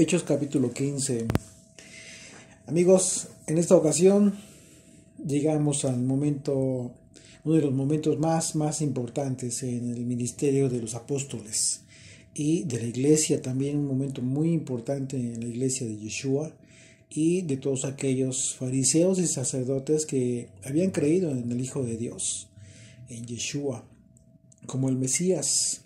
Hechos capítulo 15. Amigos, en esta ocasión llegamos al momento, uno de los momentos más importantes en el ministerio de los apóstoles y de la iglesia, también un momento muy importante en la iglesia de Yeshua y de todos aquellos fariseos y sacerdotes que habían creído en el Hijo de Dios, en Yeshua, como el Mesías.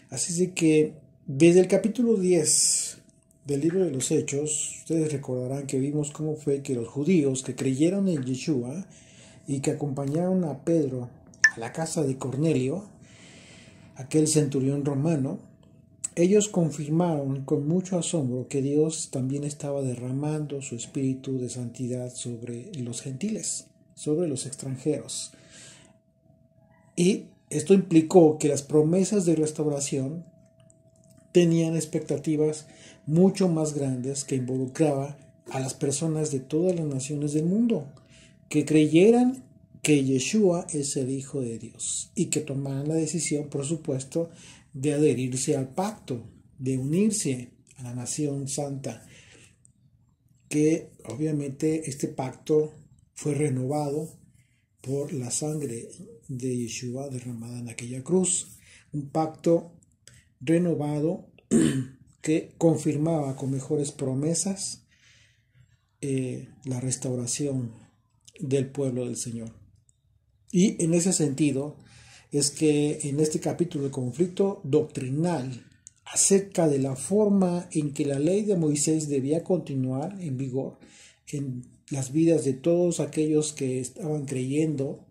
Así de que desde el capítulo 10 del libro de los Hechos, ustedes recordarán que vimos cómo fue que los judíos que creyeron en Yeshua y que acompañaron a Pedro a la casa de Cornelio, aquel centurión romano, ellos confirmaron con mucho asombro que Dios también estaba derramando su espíritu de santidad sobre los gentiles, sobre los extranjeros. Y esto implicó que las promesas de restauración tenían expectativas mucho más grandes que involucraba a las personas de todas las naciones del mundo, que creyeran que Yeshua es el Hijo de Dios y que tomaran la decisión, por supuesto, de adherirse al pacto, de unirse a la nación santa, que obviamente este pacto fue renovado por la sangre de Yeshua derramada en aquella cruz, un pacto renovado que confirmaba con mejores promesas la restauración del pueblo del Señor. Y en ese sentido es que en este capítulo el conflicto doctrinal acerca de la forma en que la ley de Moisés debía continuar en vigor en las vidas de todos aquellos que estaban creyendo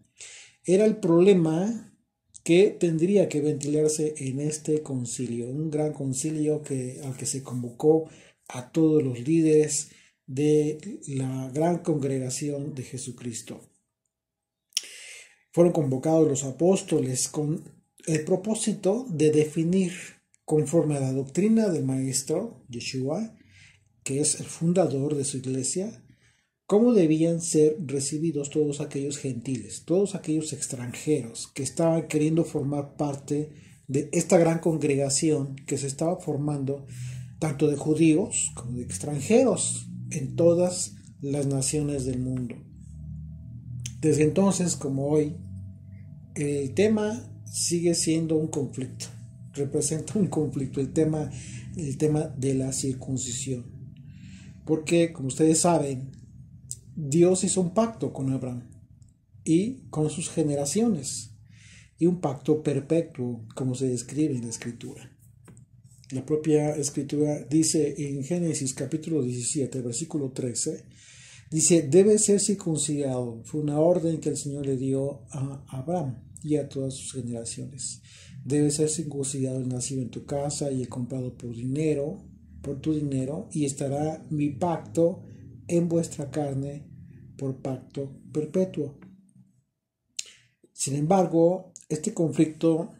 era el problema que tendría que ventilarse en este concilio, un gran concilio al que se convocó a todos los líderes de la gran congregación de Jesucristo. Fueron convocados los apóstoles con el propósito de definir, conforme a la doctrina del Maestro Yeshua, que es el fundador de su iglesia, cómo debían ser recibidos todos aquellos gentiles, todos aquellos extranjeros que estaban queriendo formar parte de esta gran congregación que se estaba formando tanto de judíos como de extranjeros en todas las naciones del mundo. Desde entonces, como hoy, el tema sigue siendo un conflicto, representa un conflicto, el tema de la circuncisión. Porque, como ustedes saben, Dios hizo un pacto con Abraham y con sus generaciones, y un pacto perpetuo, como se describe en la Escritura. La propia Escritura dice en Génesis capítulo 17, versículo 13, dice, debe ser circuncidado. Fue una orden que el Señor le dio a Abraham y a todas sus generaciones. Debe ser circuncidado el nacido en tu casa y el comprado por tu dinero, y estará mi pacto en vuestra carne por pacto perpetuo. Sin embargo, este conflicto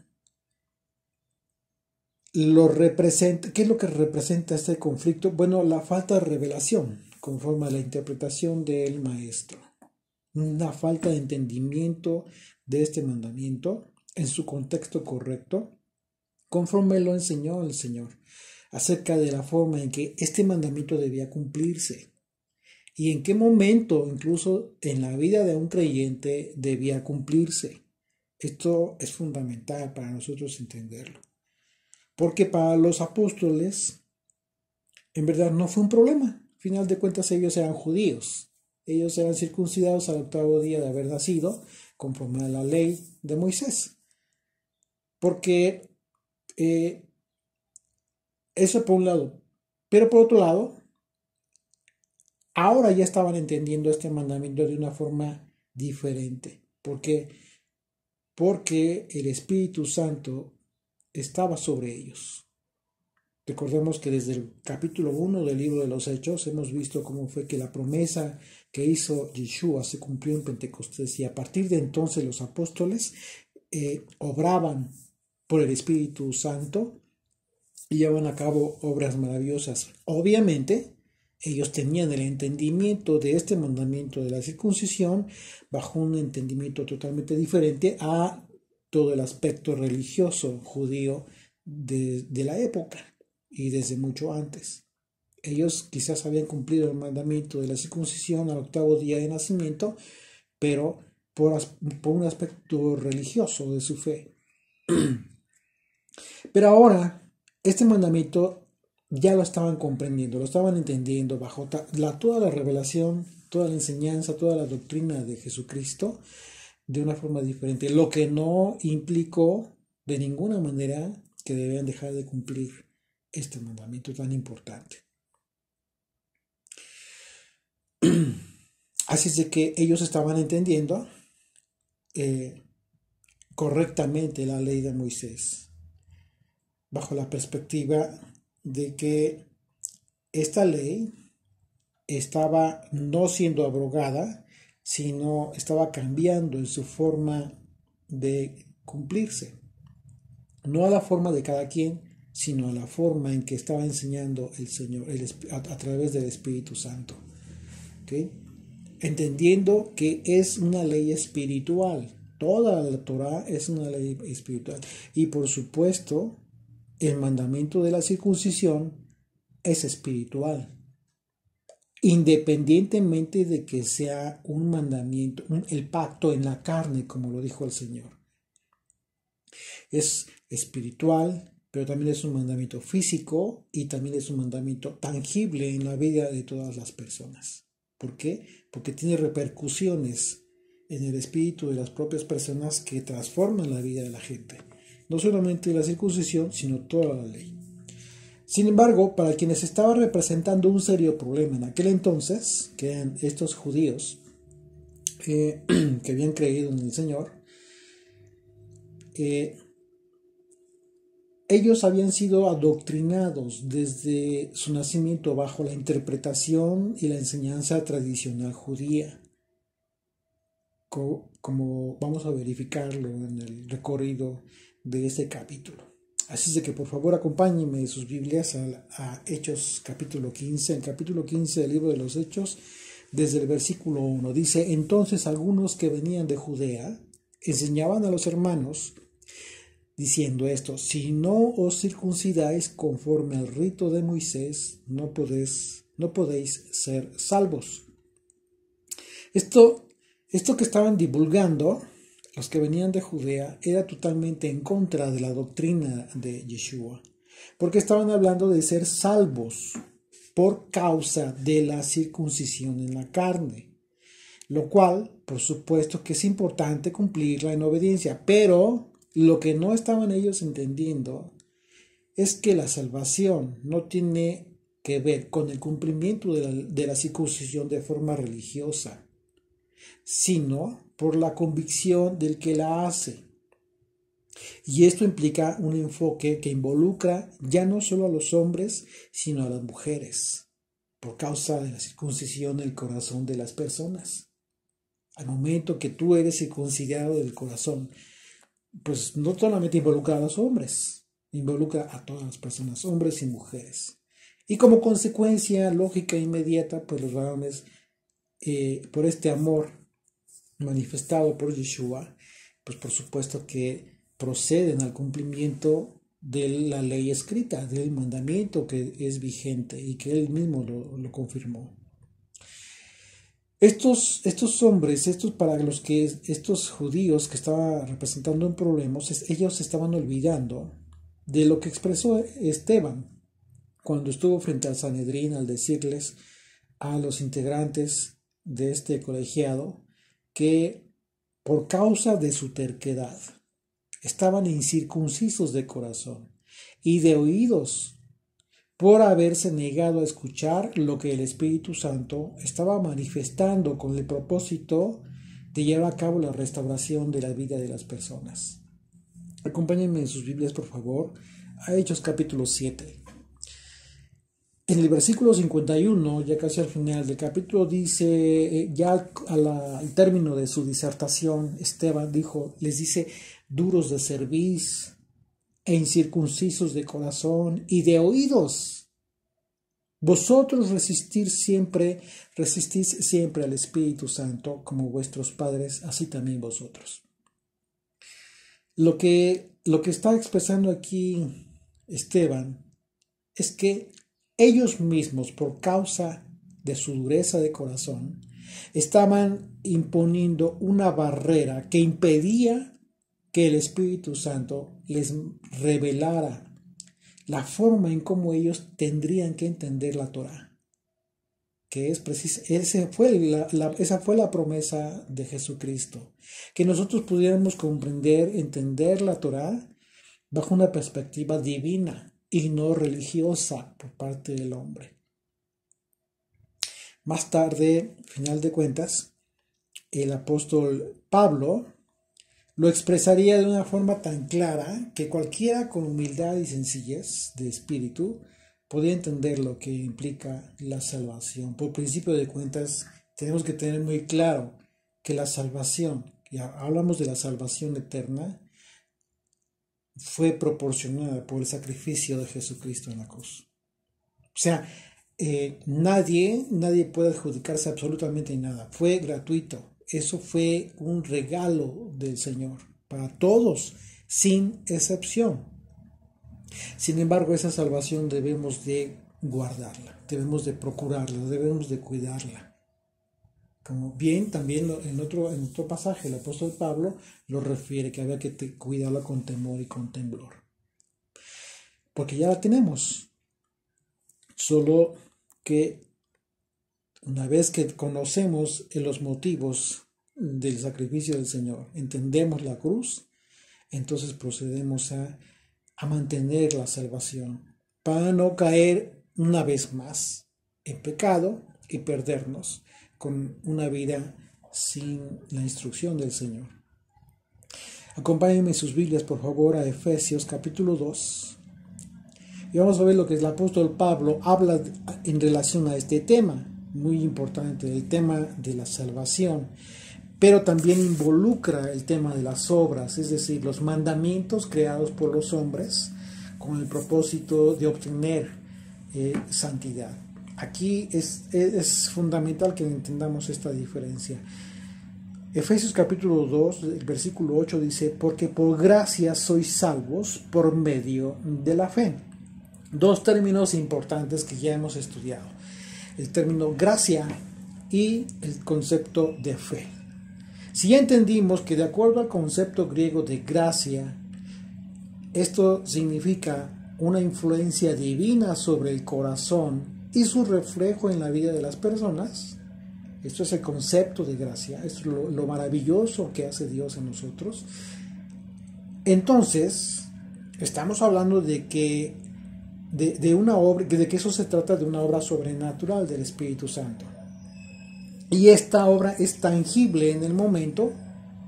lo representa. ¿Qué es lo que representa este conflicto? Bueno, la falta de revelación conforme a la interpretación del maestro. Una falta de entendimiento de este mandamiento en su contexto correcto, conforme lo enseñó el Señor, acerca de la forma en que este mandamiento debía cumplirse. Y en qué momento, incluso en la vida de un creyente, debía cumplirse. Esto es fundamental para nosotros entenderlo. Porque para los apóstoles, en verdad no fue un problema. Al final de cuentas, ellos eran judíos. Ellos eran circuncidados al 8º día de haber nacido, conforme a la ley de Moisés. Porque eso por un lado. Pero por otro lado, ahora ya estaban entendiendo este mandamiento de una forma diferente. ¿Por qué? Porque el Espíritu Santo estaba sobre ellos. Recordemos que desde el capítulo 1 del libro de los Hechos hemos visto cómo fue que la promesa que hizo Yeshua se cumplió en Pentecostés, y a partir de entonces los apóstoles obraban por el Espíritu Santo y llevaban a cabo obras maravillosas. Obviamente, ellos tenían el entendimiento de este mandamiento de la circuncisión bajo un entendimiento totalmente diferente a todo el aspecto religioso judío de la época y desde mucho antes. Ellos quizás habían cumplido el mandamiento de la circuncisión al 8º día de nacimiento, pero por un aspecto religioso de su fe. Pero ahora, este mandamiento ya lo estaban comprendiendo, lo estaban entendiendo bajo toda la revelación, toda la enseñanza, toda la doctrina de Jesucristo de una forma diferente, lo que no implicó de ninguna manera que debían dejar de cumplir este mandamiento tan importante. Así es de que ellos estaban entendiendo correctamente la ley de Moisés, bajo la perspectiva de que esta ley estaba no siendo abrogada, sino estaba cambiando en su forma de cumplirse. No a la forma de cada quien, sino a la forma en que estaba enseñando el Señor a través del Espíritu Santo. ¿Okay? Entendiendo que es una ley espiritual. Toda la Torah es una ley espiritual. Y por supuesto, el mandamiento de la circuncisión es espiritual. Independientemente de que sea un mandamiento, el pacto en la carne, como lo dijo el Señor. Es espiritual, pero también es un mandamiento físico y también es un mandamiento tangible en la vida de todas las personas. ¿Por qué? Porque tiene repercusiones en el espíritu de las propias personas que transforman la vida de la gente. No solamente la circuncisión, sino toda la ley. Sin embargo, para quienes estaba representando un serio problema en aquel entonces, que eran estos judíos que habían creído en el Señor, ellos habían sido adoctrinados desde su nacimiento bajo la interpretación y la enseñanza tradicional judía, como vamos a verificarlo en el recorrido de este capítulo. Así es de que por favor acompáñenme sus Biblias a Hechos capítulo 15, el capítulo 15 del libro de los Hechos, desde el versículo 1. Dice: entonces algunos que venían de Judea enseñaban a los hermanos, diciendo esto: si no os circuncidáis conforme al rito de Moisés, no podéis ser salvos. Esto que estaban divulgando los que venían de Judea era totalmente en contra de la doctrina de Yeshua, porque estaban hablando de ser salvos por causa de la circuncisión en la carne, lo cual, por supuesto que es importante cumplirla en obediencia, pero lo que no estaban ellos entendiendo es que la salvación no tiene que ver con el cumplimiento de la circuncisión de forma religiosa, sino por la convicción del que la hace. Y esto implica un enfoque que involucra ya no solo a los hombres, sino a las mujeres, por causa de la circuncisión del corazón de las personas. Al momento que tú eres circuncidado del corazón, pues no solamente involucra a los hombres, involucra a todas las personas, hombres y mujeres. Y como consecuencia lógica e inmediata, pues los varones, por este amor manifestado por Yeshua, pues por supuesto que proceden al cumplimiento de la ley escrita, del mandamiento que es vigente y que él mismo lo confirmó. Estos hombres, estos judíos que estaban representando un problema, ellos se estaban olvidando de lo que expresó Esteban cuando estuvo frente al Sanedrín al decirles a los integrantes de este colegiado que por causa de su terquedad estaban incircuncisos de corazón y de oídos, por haberse negado a escuchar lo que el Espíritu Santo estaba manifestando con el propósito de llevar a cabo la restauración de la vida de las personas. Acompáñenme en sus Biblias, por favor, a Hechos capítulo 7. En el versículo 51, ya casi al final del capítulo, dice, ya al término de su disertación, Esteban les dice: duros de cerviz e incircuncisos de corazón y de oídos, vosotros resistís siempre al Espíritu Santo, como vuestros padres, así también vosotros. Lo que está expresando aquí Esteban es que ellos mismos, por causa de su dureza de corazón, estaban imponiendo una barrera que impedía que el Espíritu Santo les revelara la forma en cómo ellos tendrían que entender la Torá, que es esa fue la promesa de Jesucristo, que nosotros pudiéramos comprender, entender la Torá bajo una perspectiva divina y no religiosa por parte del hombre. Más tarde, final de cuentas, el apóstol Pablo lo expresaría de una forma tan clara que cualquiera con humildad y sencillez de espíritu podía entender lo que implica la salvación. Por principio de cuentas, tenemos que tener muy claro que la salvación, ya hablamos de la salvación eterna, fue proporcionada por el sacrificio de Jesucristo en la cruz. O sea, nadie puede adjudicarse absolutamente nada. Fue gratuito. Eso fue un regalo del Señor para todos, sin excepción. Sin embargo, esa salvación debemos de guardarla, debemos de procurarla, debemos de cuidarla. Como bien también en otro pasaje el apóstol Pablo lo refiere, que había que cuidarla con temor y con temblor. Porque ya la tenemos. Solo que una vez que conocemos los motivos del sacrificio del Señor, entendemos la cruz, entonces procedemos a mantener la salvación para no caer una vez más en pecado y perdernos con una vida sin la instrucción del Señor. Acompáñenme en sus Biblias, por favor, a Efesios capítulo 2. Y vamos a ver lo que el apóstol Pablo habla en relación a este tema, muy importante, el tema de la salvación, pero también involucra el tema de las obras, es decir, los mandamientos creados por los hombres con el propósito de obtener santidad. Aquí es fundamental que entendamos esta diferencia. Efesios capítulo 2, el versículo 8 dice, porque por gracia sois salvos por medio de la fe. Dos términos importantes que ya hemos estudiado. El término gracia y el concepto de fe. Si ya entendimos que de acuerdo al concepto griego de gracia, esto significa una influencia divina sobre el corazón y su reflejo en la vida de las personas. Esto es el concepto de gracia, esto es lo maravilloso que hace Dios en nosotros. Entonces, estamos hablando de que una obra, de que eso se trata de una obra sobrenatural del Espíritu Santo. Y esta obra es tangible en el momento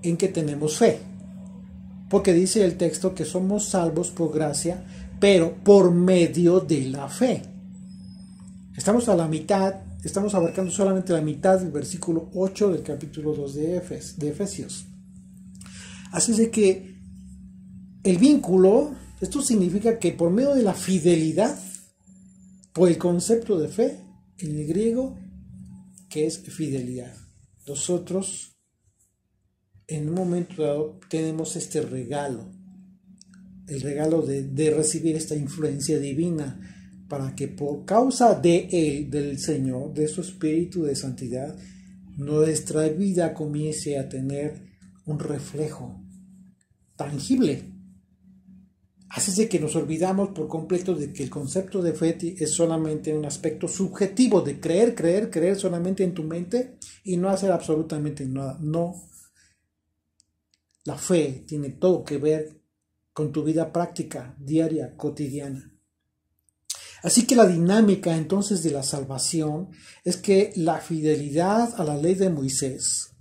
en que tenemos fe. Porque dice el texto que somos salvos por gracia, pero por medio de la fe. Estamos a la mitad, estamos abarcando solamente la mitad del versículo 8 del capítulo 2 de Efesios. Así es de que el vínculo, esto significa que por medio de la fidelidad, por el concepto de fe, en el griego, que es fidelidad, nosotros en un momento dado tenemos este regalo, el regalo de recibir esta influencia divina, para que por causa de Él, del Señor, de su Espíritu de Santidad, nuestra vida comience a tener un reflejo tangible. Así es de que nos olvidamos por completo de que el concepto de fe es solamente un aspecto subjetivo de creer solamente en tu mente y no hacer absolutamente nada. No. La fe tiene todo que ver con tu vida práctica, diaria, cotidiana. Así que la dinámica entonces de la salvación es que la fidelidad a la ley de Moisés,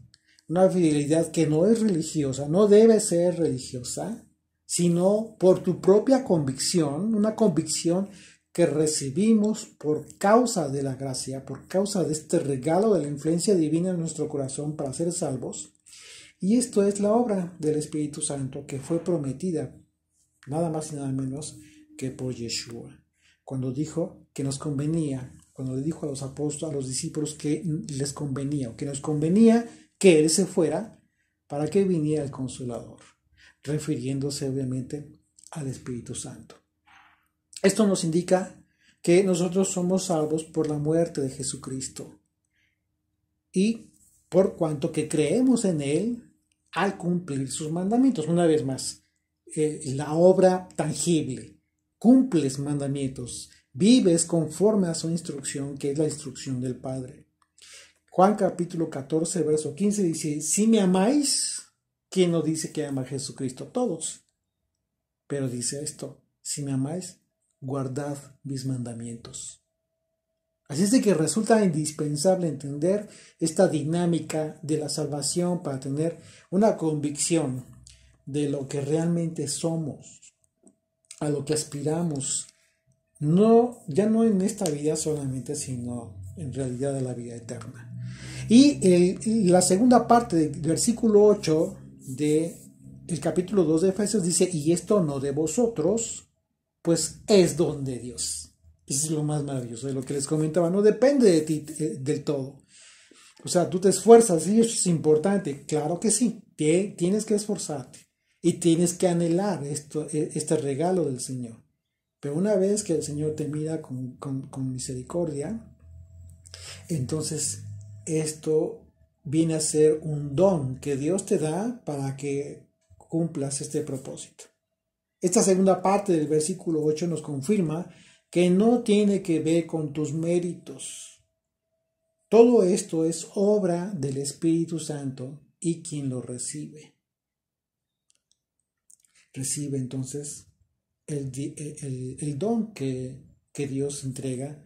una fidelidad que no es religiosa, no debe ser religiosa, sino por tu propia convicción, una convicción que recibimos por causa de la gracia, por causa de este regalo de la influencia divina en nuestro corazón para ser salvos. Y esto es la obra del Espíritu Santo que fue prometida, nada más y nada menos que por Yeshua. Cuando dijo que nos convenía, cuando le dijo a los apóstoles, a los discípulos que les convenía, o que nos convenía que Él se fuera para que viniera el Consolador, refiriéndose obviamente al Espíritu Santo. Esto nos indica que nosotros somos salvos por la muerte de Jesucristo y por cuanto que creemos en Él al cumplir sus mandamientos. Una vez más, la obra tangible, cumples mandamientos, vives conforme a su instrucción, que es la instrucción del Padre. Juan capítulo 14, verso 15 dice, si me amáis, ¿quién no dice que ama a Jesucristo? Todos. Pero dice esto, si me amáis, guardad mis mandamientos. Así es de que resulta indispensable entender esta dinámica de la salvación para tener una convicción de lo que realmente somos, a lo que aspiramos, ya no en esta vida solamente, sino en realidad de la vida eterna. Y la segunda parte del versículo 8 del capítulo 2 de Efesios dice, y esto no de vosotros, pues es don de Dios. Eso es lo más maravilloso de lo que les comentaba. No depende de ti del todo. O sea, tú te esfuerzas y eso es importante. Claro que sí. Tienes que esforzarte. Y tienes que anhelar este regalo del Señor. Pero una vez que el Señor te mira con misericordia, entonces esto viene a ser un don que Dios te da para que cumplas este propósito. Esta segunda parte del versículo 8 nos confirma que no tiene que ver con tus méritos. Todo esto es obra del Espíritu Santo y quien lo recibe. Recibe entonces el don que Dios entrega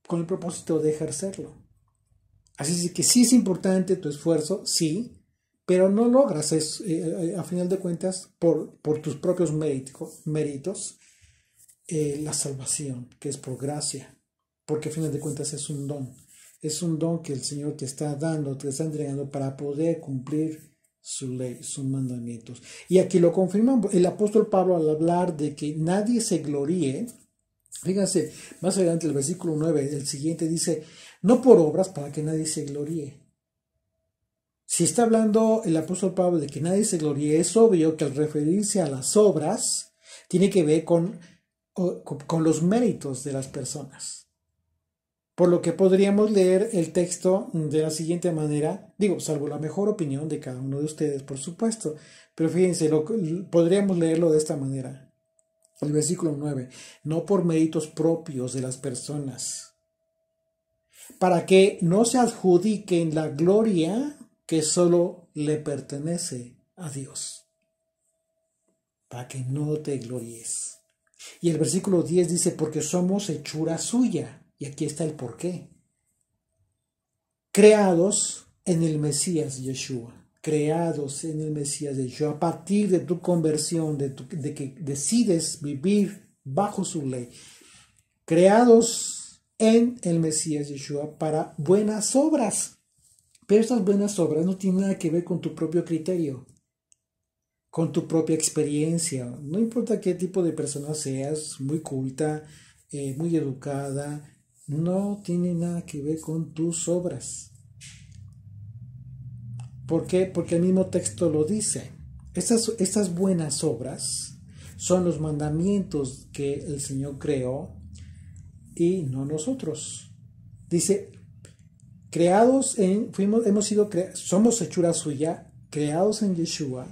con el propósito de ejercerlo. Así que sí es importante tu esfuerzo, sí, pero no logras a final de cuentas por tus propios méritos la salvación, que es por gracia, porque a final de cuentas es un don que el Señor te está dando, te está entregando para poder cumplir su ley, sus mandamientos. Y aquí lo confirma el apóstol Pablo al hablar de que nadie se gloríe. Fíjense, más adelante el versículo 9, el siguiente dice, no por obras para que nadie se gloríe. Si está hablando el apóstol Pablo de que nadie se gloríe, es obvio que al referirse a las obras, tiene que ver con los méritos de las personas. Por lo que podríamos leer el texto de la siguiente manera, digo, salvo la mejor opinión de cada uno de ustedes, por supuesto, pero fíjense, podríamos leerlo de esta manera. El versículo 9, no por méritos propios de las personas, para que no se adjudiquen la gloria que solo le pertenece a Dios, para que no te gloríes. Y el versículo 10 dice, porque somos hechura suya. Y aquí está el porqué. Creados en el Mesías Yeshua. Creados en el Mesías Yeshua. A partir de tu conversión, de que decides vivir bajo su ley. Creados en el Mesías Yeshua para buenas obras. Pero estas buenas obras no tienen nada que ver con tu propio criterio, con tu propia experiencia. No importa qué tipo de persona seas, muy culta, muy educada, no tiene nada que ver con tus obras. ¿Por qué? Porque el mismo texto lo dice. Estas buenas obras son los mandamientos que el Señor creó y no nosotros. Dice, somos hechura suya, creados en Yeshua,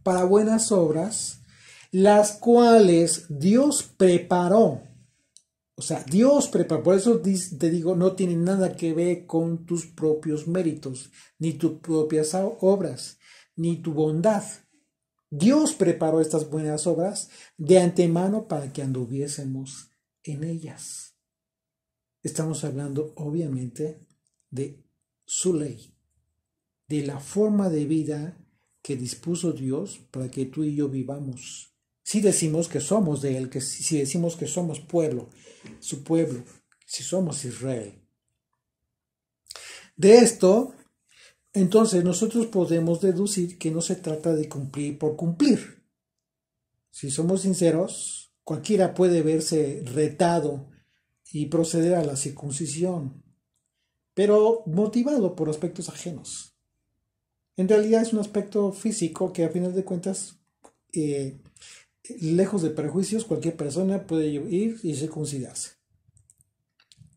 para buenas obras, las cuales Dios preparó. O sea, Dios preparó. Por eso te digo, no tiene nada que ver con tus propios méritos, ni tus propias obras, ni tu bondad. Dios preparó estas buenas obras de antemano para que anduviésemos en ellas. Estamos hablando, obviamente, de su ley, de la forma de vida que dispuso Dios para que tú y yo vivamos. Si decimos que somos de Él, si decimos que somos pueblo, su pueblo, si somos Israel. De esto, entonces nosotros podemos deducir que no se trata de cumplir por cumplir. Si somos sinceros, cualquiera puede verse retado y proceder a la circuncisión, pero motivado por aspectos ajenos. En realidad es un aspecto físico que a final de cuentas lejos de prejuicios, cualquier persona puede ir y circuncidarse.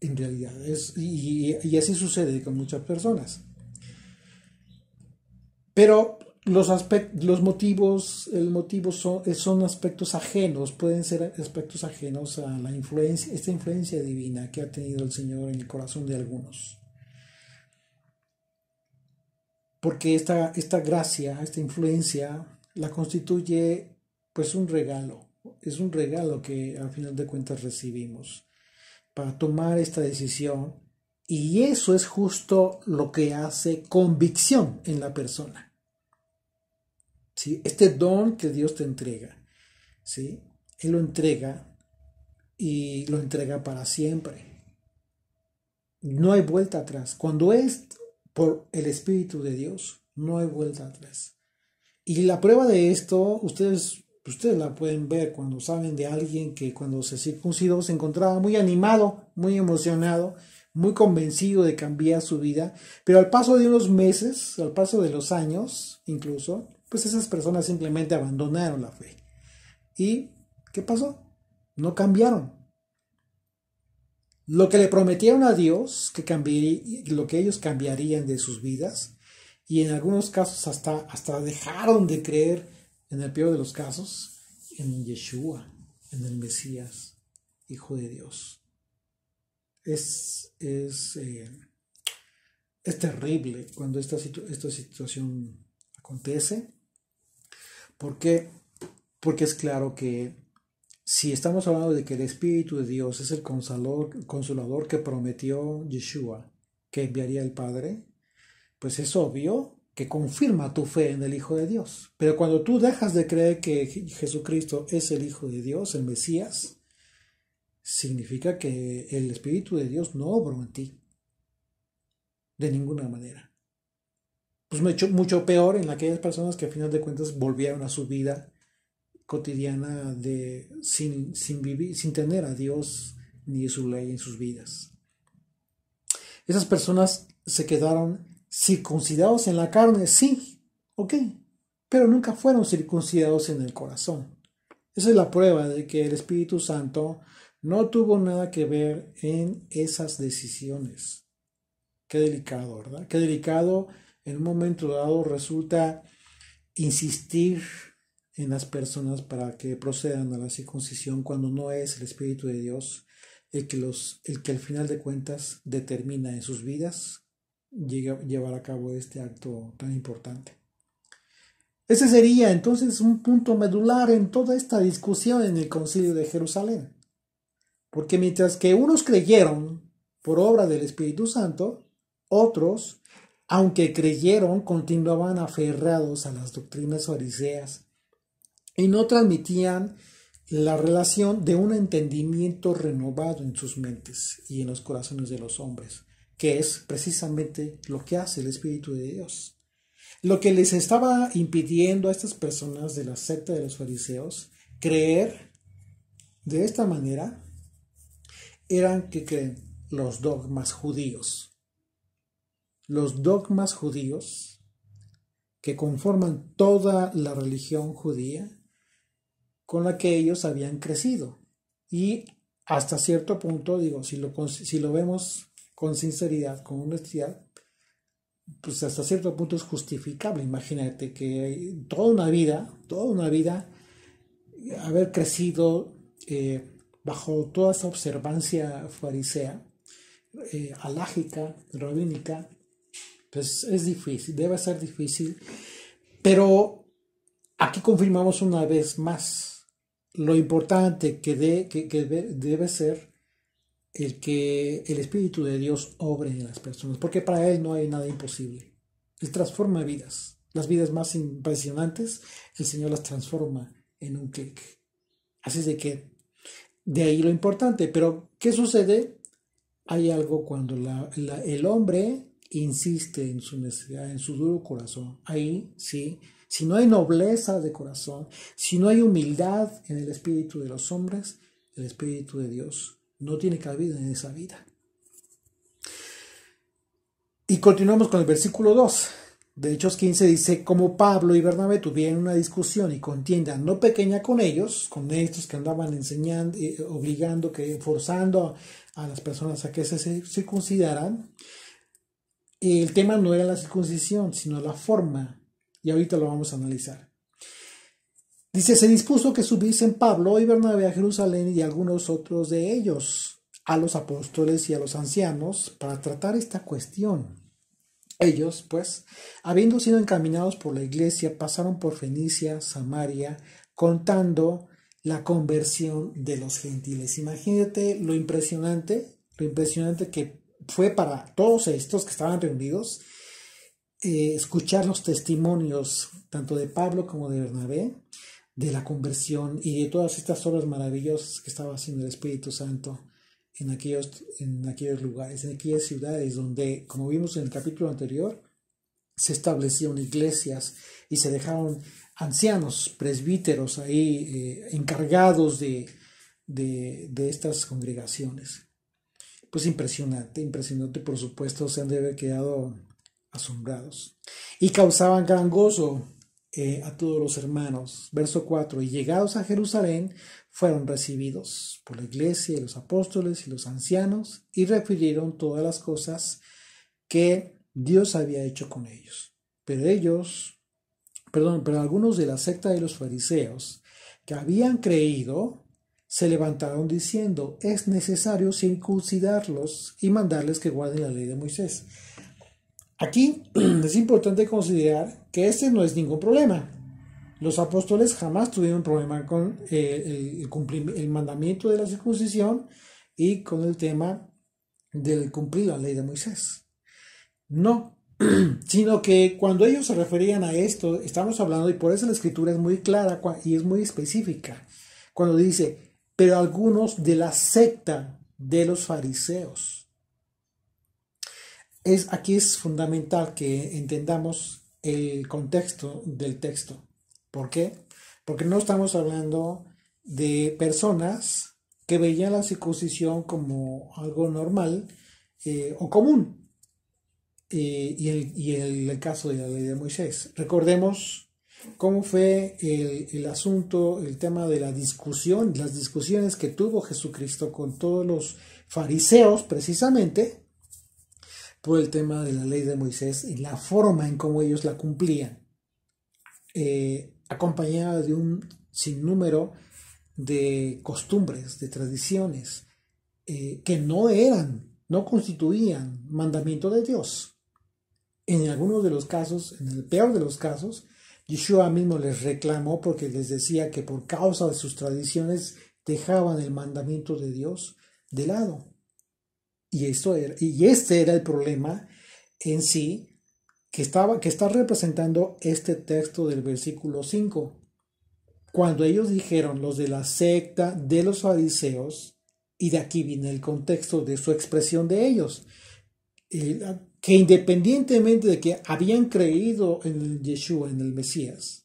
En realidad, y así sucede con muchas personas. Pero los motivos, el motivo son aspectos ajenos, pueden ser aspectos ajenos a la influencia, esta influencia divina que ha tenido el Señor en el corazón de algunos. Porque esta gracia, esta influencia, la constituye pues un regalo. Es un regalo que al final de cuentas recibimos para tomar esta decisión, y eso es justo lo que hace convicción en la persona. ¿Sí? Este don que Dios te entrega, ¿sí? Él lo entrega y lo entrega para siempre. No hay vuelta atrás. Cuando es por el Espíritu de Dios, no hay vuelta atrás. Y la prueba de esto, ustedes la pueden ver cuando saben de alguien que cuando se circuncidó se encontraba muy animado, muy emocionado, muy convencido de cambiar su vida, pero al paso de unos meses, al paso de los años incluso, pues esas personas simplemente abandonaron la fe. ¿Y qué pasó? No cambiaron. Lo que le prometieron a Dios, lo que ellos cambiarían de sus vidas, y en algunos casos hasta dejaron de creer, en el peor de los casos, en Yeshua, en el Mesías, Hijo de Dios. Es terrible cuando esta situación acontece. ¿Por qué? Porque es claro que si estamos hablando de que el Espíritu de Dios es el consolador que prometió Yeshua que enviaría el Padre, pues es obvio que confirma tu fe en el Hijo de Dios. Pero cuando tú dejas de creer que Jesucristo es el Hijo de Dios, el Mesías, significa que el Espíritu de Dios no obró en ti. De ninguna manera. Pues mucho peor en aquellas personas que a final de cuentas volvieron a su vida cotidiana sin tener a Dios ni su ley en sus vidas. Esas personas se quedaron circuncidados en la carne, sí, ok, pero nunca fueron circuncidados en el corazón. Esa es la prueba de que el Espíritu Santo no tuvo nada que ver en esas decisiones. Qué delicado, ¿verdad? Qué delicado en un momento dado resulta insistir en las personas para que procedan a la circuncisión cuando no es el Espíritu de Dios el que al final de cuentas determina en sus vidas llevar a cabo este acto tan importante. Ese sería entonces un punto medular en toda esta discusión en el Concilio de Jerusalén. Porque mientras que unos creyeron por obra del Espíritu Santo, otros, aunque creyeron, continuaban aferrados a las doctrinas fariseas y no transmitían la relación de un entendimiento renovado en sus mentes y en los corazones de los hombres, que es precisamente lo que hace el Espíritu de Dios. Lo que les estaba impidiendo a estas personas de la secta de los fariseos creer de esta manera eran que creen los dogmas judíos. Los dogmas judíos que conforman toda la religión judía con la que ellos habían crecido. Y hasta cierto punto, digo, si lo vemos con sinceridad, con honestidad, pues hasta cierto punto es justificable. Imagínate que toda una vida, haber crecido bajo toda esa observancia farisea, alágica, rabínica, pues es difícil, debe ser difícil, pero aquí confirmamos una vez más lo importante que debe ser el que el Espíritu de Dios obre en las personas, porque para Él no hay nada imposible. Él transforma vidas. Las vidas más impresionantes, el Señor las transforma en un clic. Así es de que, de ahí lo importante. Pero, ¿qué sucede? Hay algo cuando el hombre insiste en su necesidad, en su duro corazón. Ahí, sí, si no hay nobleza de corazón, si no hay humildad en el espíritu de los hombres, el Espíritu de Dios no tiene cabida en esa vida. Y continuamos con el versículo 2. De Hechos 15 dice, como Pablo y Bernabé tuvieron una discusión y contienda no pequeña con ellos, con estos que andaban enseñando, obligando, forzando a las personas a que se circuncidaran. El tema no era la circuncisión, sino la forma, y ahorita lo vamos a analizar. Dice, se dispuso que subiesen Pablo y Bernabé a Jerusalén y algunos otros de ellos, a los apóstoles y a los ancianos, para tratar esta cuestión. Ellos, pues, habiendo sido encaminados por la iglesia, pasaron por Fenicia, Samaria, contando la conversión de los gentiles. Imagínate lo impresionante que fue para todos estos que estaban reunidos, escuchar los testimonios tanto de Pablo como de Bernabé, de la conversión y de todas estas obras maravillosas que estaba haciendo el Espíritu Santo en aquellos lugares, en aquellas ciudades donde, como vimos en el capítulo anterior, se establecieron iglesias y se dejaron ancianos, presbíteros ahí encargados de estas congregaciones. Pues impresionante, por supuesto, se han de haber quedado asombrados. Y causaban gran gozo a todos los hermanos. Verso 4, y llegados a Jerusalén, fueron recibidos por la iglesia y los apóstoles y los ancianos y refirieron todas las cosas que Dios había hecho con ellos. Pero algunos de la secta de los fariseos que habían creído se levantaron diciendo, es necesario circuncidarlos y mandarles que guarden la ley de Moisés. Aquí es importante considerar que este no es ningún problema. Los apóstoles jamás tuvieron problema con el mandamiento de la circuncisión y con el tema del cumplir la ley de Moisés. No, sino que cuando ellos se referían a esto, estamos hablando, y por eso la escritura es muy clara y es muy específica, cuando dice, pero algunos de la secta de los fariseos. Aquí es fundamental que entendamos el contexto del texto. ¿Por qué? Porque no estamos hablando de personas que veían la circuncisión como algo normal o común. Y el caso de la ley de Moisés. Recordemos cómo fue el asunto, el tema de las discusiones que tuvo Jesucristo con todos los fariseos, precisamente por el tema de la ley de Moisés y la forma en cómo ellos la cumplían, acompañada de un sinnúmero de costumbres, de tradiciones, que no constituían mandamiento de Dios. En algunos de los casos, en el peor de los casos, Yeshua mismo les reclamó porque les decía que por causa de sus tradiciones dejaban el mandamiento de Dios de lado. Y este era el problema en sí que está representando este texto del versículo 5. Cuando ellos dijeron, los de la secta de los fariseos, y de aquí viene el contexto de su expresión de ellos, que independientemente de que habían creído en Yeshua, en el Mesías,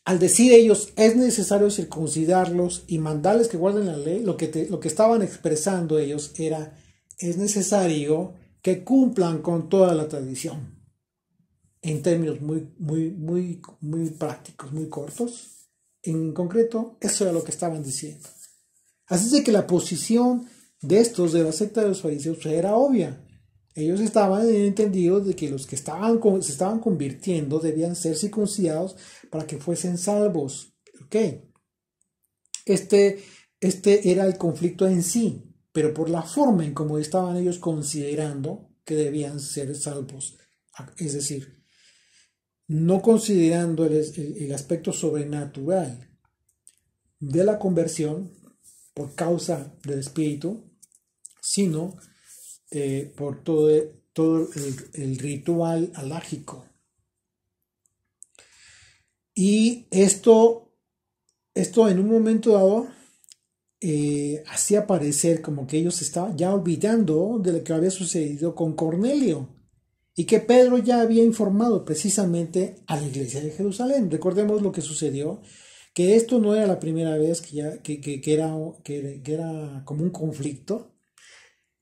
al decir ellos es necesario circuncidarlos y mandarles que guarden la ley, lo que estaban expresando ellos era, es necesario que cumplan con toda la tradición, en términos muy prácticos, muy cortos. En concreto, eso era lo que estaban diciendo. Así de que la posición de estos de la secta de los fariseos era obvia. Ellos estaban en el entendido de que los que se estaban convirtiendo debían ser circuncidados para que fuesen salvos. ¿Ok? Este era el conflicto en sí, pero por la forma en cómo estaban ellos considerando que debían ser salvos. Es decir, no considerando el aspecto sobrenatural de la conversión por causa del Espíritu, sino por todo el ritual halágico. Y esto en un momento dado hacía parecer como que ellos estaban ya olvidando de lo que había sucedido con Cornelio y que Pedro ya había informado precisamente a la iglesia de Jerusalén. Recordemos lo que sucedió, que esto no era la primera vez que era como un conflicto.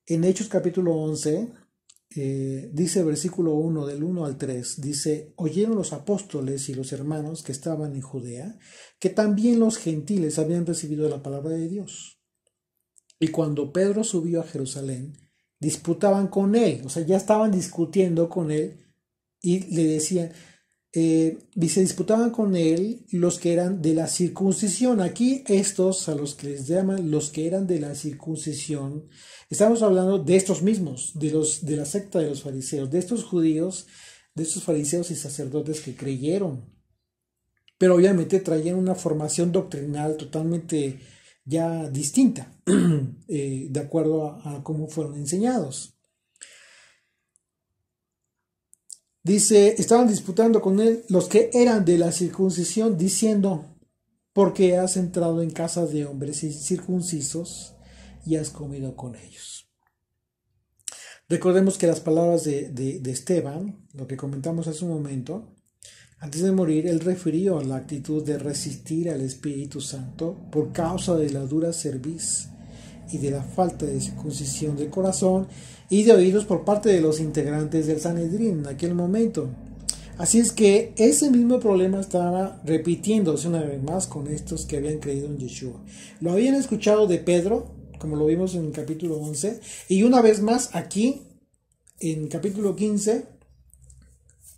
En Hechos capítulo 11 dice versículo 1, del 1 al 3, dice, oyeron los apóstoles y los hermanos que estaban en Judea, que también los gentiles habían recibido la palabra de Dios. Y cuando Pedro subió a Jerusalén, disputaban con él, o sea, ya estaban discutiendo con él y le decían, se disputaban con él los que eran de la circuncisión. Aquí estos, a los que les llaman los que eran de la circuncisión, estamos hablando de estos mismos, de la secta de los fariseos, de estos judíos, de estos fariseos y sacerdotes que creyeron. Pero obviamente traían una formación doctrinal totalmente ya distinta, de acuerdo a cómo fueron enseñados. Dice, estaban disputando con él los que eran de la circuncisión, diciendo, ¿por qué has entrado en casas de hombres circuncisos y has comido con ellos? Recordemos que las palabras de Esteban, lo que comentamos hace un momento, antes de morir, él refirió a la actitud de resistir al Espíritu Santo por causa de la dura cerviz y de la falta de circuncisión del corazón y de oídos por parte de los integrantes del Sanedrín en aquel momento. Así es que ese mismo problema estaba repitiéndose una vez más con estos que habían creído en Yeshua. Lo habían escuchado de Pedro, como lo vimos en el capítulo 11, y una vez más aquí, en capítulo 15,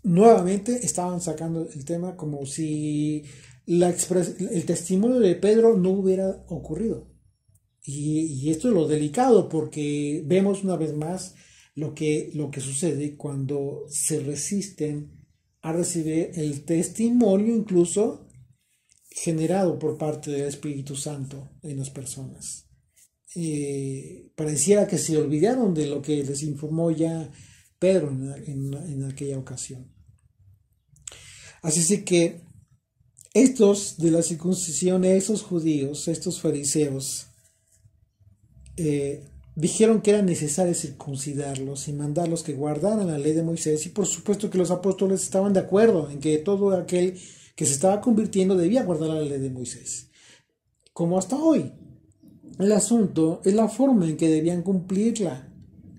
nuevamente estaban sacando el tema como si el testimonio de Pedro no hubiera ocurrido. Y esto es lo delicado, porque vemos una vez más lo que sucede cuando se resisten a recibir el testimonio incluso generado por parte del Espíritu Santo en las personas. Pareciera que se olvidaron de lo que les informó ya Pedro en aquella ocasión. Así que estos de la circuncisión, esos judíos, estos fariseos, dijeron que era necesario circuncidarlos y mandarlos que guardaran la ley de Moisés, y por supuesto que los apóstoles estaban de acuerdo en que todo aquel que se estaba convirtiendo debía guardar la ley de Moisés, como hasta hoy. El asunto es la forma en que debían cumplirla,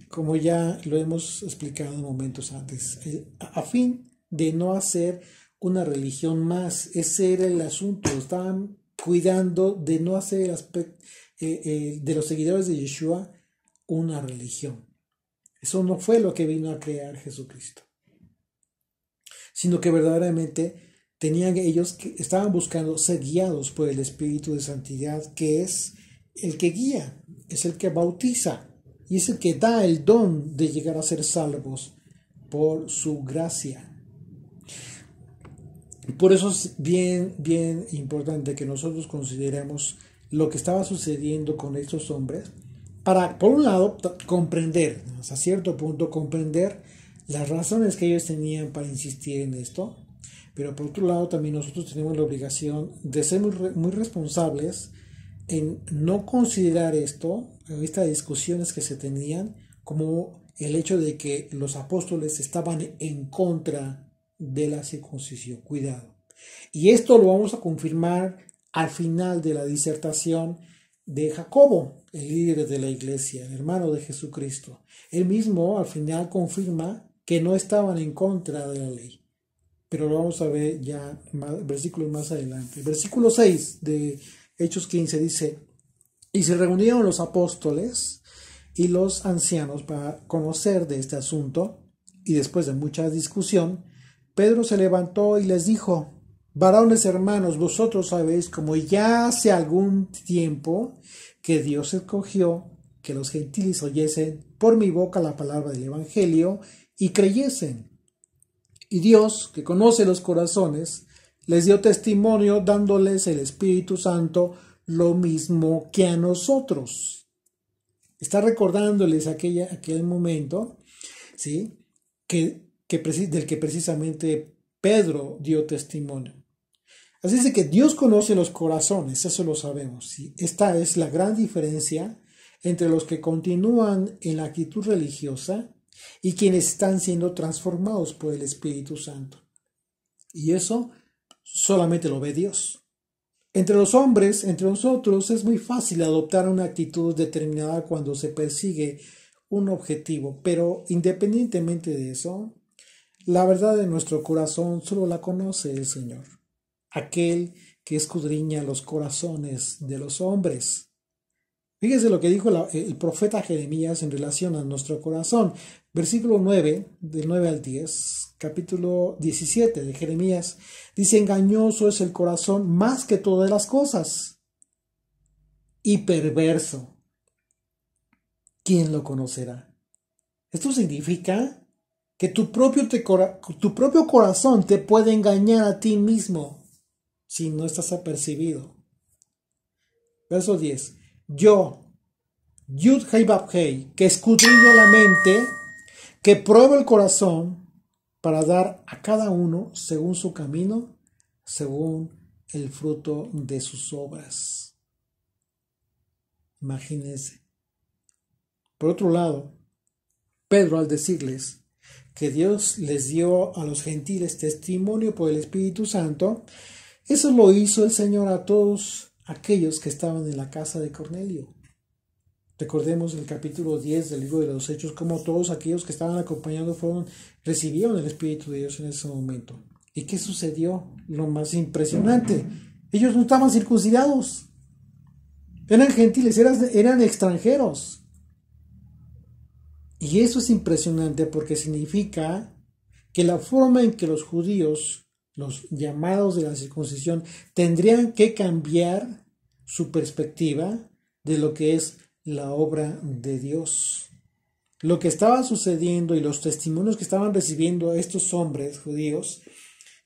como ya lo hemos explicado en momentos antes, a fin de no hacer una religión más. Ese era el asunto. Estaban cuidando de no hacer el aspecto de los seguidores de Yeshua una religión. Eso no fue lo que vino a crear Jesucristo, sino que verdaderamente tenían ellos que estaban buscando ser guiados por el Espíritu de Santidad, que es el que guía, es el que bautiza y es el que da el don de llegar a ser salvos por su gracia. Por eso es bien importante que nosotros consideremos lo que estaba sucediendo con estos hombres, para, por un lado, comprender, hasta cierto punto, comprender las razones que ellos tenían para insistir en esto, pero por otro lado también nosotros tenemos la obligación de ser muy responsables en no considerar estas discusiones que se tenían, como el hecho de que los apóstoles estaban en contra de la circuncisión. Cuidado. Y esto lo vamos a confirmar al final de la disertación de Jacobo, el líder de la iglesia, el hermano de Jesucristo. Él mismo al final confirma que no estaban en contra de la ley. Pero lo vamos a ver ya versículos más adelante. Versículo 6 de Hechos 15 dice: y se reunieron los apóstoles y los ancianos para conocer de este asunto, y después de mucha discusión, Pedro se levantó y les dijo: varones hermanos, vosotros sabéis, como ya hace algún tiempo, que Dios escogió que los gentiles oyesen por mi boca la palabra del Evangelio y creyesen. Y Dios, que conoce los corazones, les dio testimonio dándoles el Espíritu Santo, lo mismo que a nosotros. Está recordándoles aquel momento, ¿sí? Del que precisamente Pedro dio testimonio. Así es que Dios conoce los corazones, eso lo sabemos. ¿Sí? Esta es la gran diferencia entre los que continúan en la actitud religiosa y quienes están siendo transformados por el Espíritu Santo. Y eso solamente lo ve Dios. Entre los hombres, entre nosotros, es muy fácil adoptar una actitud determinada cuando se persigue un objetivo, pero independientemente de eso, la verdad de nuestro corazón solo la conoce el Señor, aquel que escudriña los corazones de los hombres. Fíjese lo que dijo el profeta Jeremías en relación a nuestro corazón. Versículo 9, del 9 al 10, capítulo 17 de Jeremías, dice: engañoso es el corazón más que todas las cosas, y perverso. ¿Quién lo conocerá? Esto significa que tu propio corazón te puede engañar a ti mismo si no estás apercibido. Verso 10. Yo, Yud Hei Bab Hei, que escudriño la mente, que pruebo el corazón para dar a cada uno según su camino, según el fruto de sus obras. Imagínense. Por otro lado, Pedro, al decirles que Dios les dio a los gentiles testimonio por el Espíritu Santo, eso lo hizo el Señor a todos aquellos que estaban en la casa de Cornelio. Recordemos el capítulo 10 del libro de los Hechos, cómo todos aquellos que estaban acompañando recibieron el Espíritu de Dios en ese momento. ¿Y qué sucedió? Lo más impresionante. Ellos no estaban circuncidados. Eran gentiles, eran extranjeros. Y eso es impresionante porque significa que la forma en que los judíos, los llamados de la circuncisión, tendrían que cambiar su perspectiva de lo que es la obra de Dios. Lo que estaba sucediendo y los testimonios que estaban recibiendo estos hombres judíos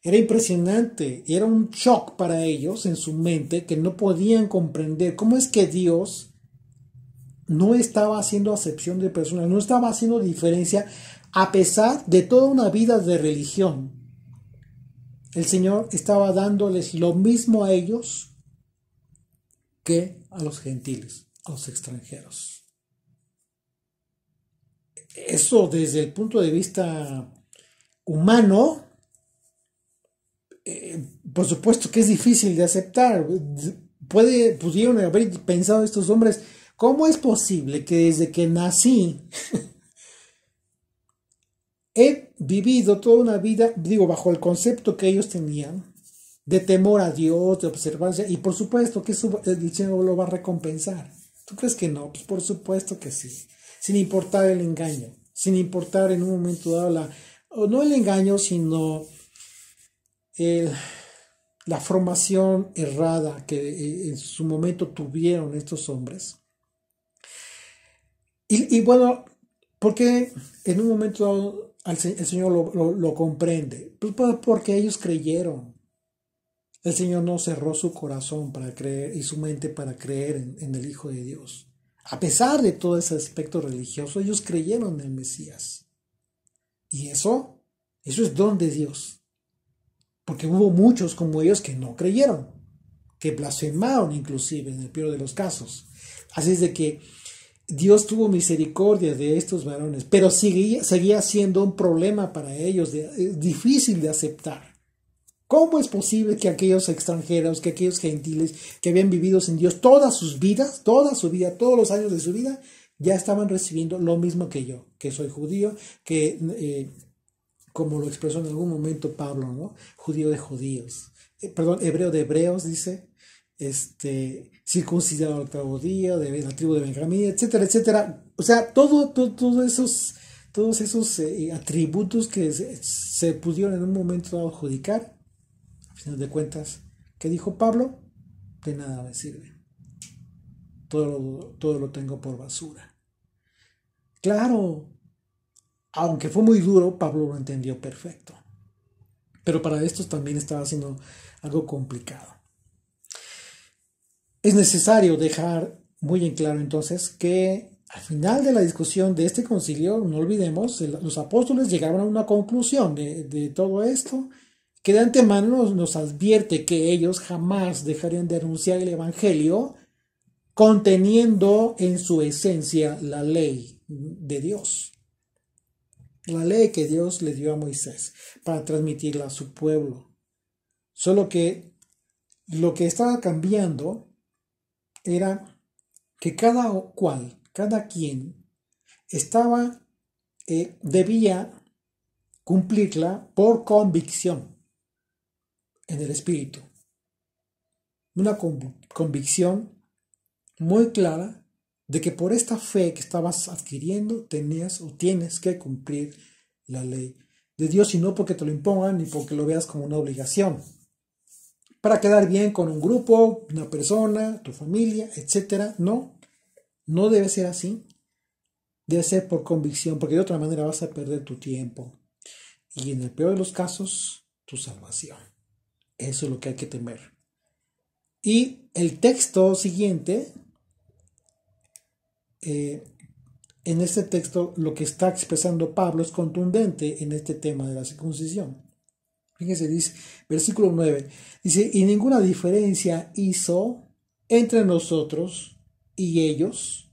era impresionante, era un shock para ellos en su mente, que no podían comprender cómo es que Dios no estaba haciendo acepción de personas, no estaba haciendo diferencia a pesar de toda una vida de religión. El Señor estaba dándoles lo mismo a ellos que a los gentiles, a los extranjeros. Eso desde el punto de vista humano, por supuesto que es difícil de aceptar. Pudieron haber pensado estos hombres: ¿cómo es posible que desde que nací he vivido toda una vida, bajo el concepto que ellos tenían, de temor a Dios, de observancia, y por supuesto que eso el Señor lo va a recompensar? ¿Tú crees que no? Pues por supuesto que sí. Sin importar el engaño, sin importar en un momento dado no el engaño, sino la formación errada que en su momento tuvieron estos hombres. Y bueno, ¿por qué en un momento dado el Señor lo comprende? Pues porque ellos creyeron. El Señor no cerró su corazón para creer y su mente para creer en el Hijo de Dios. A pesar de todo ese aspecto religioso, ellos creyeron en el Mesías. Y eso es don de Dios. Porque hubo muchos como ellos que no creyeron, que blasfemaron inclusive en el peor de los casos. Así es de que Dios tuvo misericordia de estos varones, pero seguía siendo un problema para ellos, difícil de aceptar. ¿Cómo es posible que aquellos extranjeros, que aquellos gentiles que habían vivido sin Dios todas sus vidas, toda su vida, todos los años de su vida, ya estaban recibiendo lo mismo que yo, que soy judío, que como lo expresó en algún momento Pablo, ¿no? Judío de judíos, hebreo de hebreos, dice, circuncidado al octavo día, de la tribu de Benjamín, etcétera, etcétera. O sea, todos esos atributos que se pudieron en un momento dado adjudicar, a final de cuentas, ¿qué dijo Pablo? De nada me sirve. Todo lo tengo por basura. Claro, aunque fue muy duro, Pablo lo entendió perfecto. Pero para estos también estaba haciendo algo complicado. Es necesario dejar muy en claro entonces que al final de la discusión de este concilio, no olvidemos, los apóstoles llegaron a una conclusión de todo esto, que de antemano nos advierte que ellos jamás dejarían de anunciar el Evangelio conteniendo en su esencia la ley de Dios. La ley que Dios le dio a Moisés para transmitirla a su pueblo. Solo que lo que estaba cambiando era que cada quien estaba, debía cumplirla por convicción en el espíritu. Una convicción muy clara de que por esta fe que estabas adquiriendo tenías o tienes que cumplir la ley de Dios, y no porque te lo impongan ni porque lo veas como una obligación para quedar bien con un grupo, una persona, tu familia, etcétera. No, no debe ser así. Debe ser por convicción, porque de otra manera vas a perder tu tiempo y, en el peor de los casos, tu salvación. Eso es lo que hay que temer. Y el texto siguiente, en este texto lo que está expresando Pablo es contundente en este tema de la circuncisión. Fíjense, dice, versículo 9, dice, y ninguna diferencia hizo entre nosotros y ellos,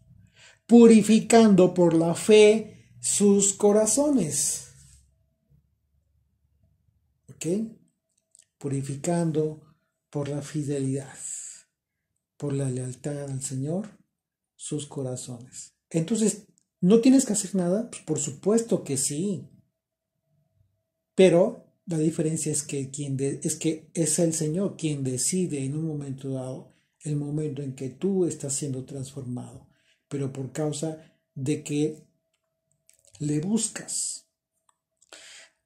purificando por la fe sus corazones. ¿Ok? Purificando por la fidelidad, por la lealtad al Señor, sus corazones. Entonces, ¿no tienes que hacer nada? Pues por supuesto que sí. Pero la diferencia es que, es el Señor quien decide en un momento dado, el momento en que tú estás siendo transformado, pero por causa de que le buscas.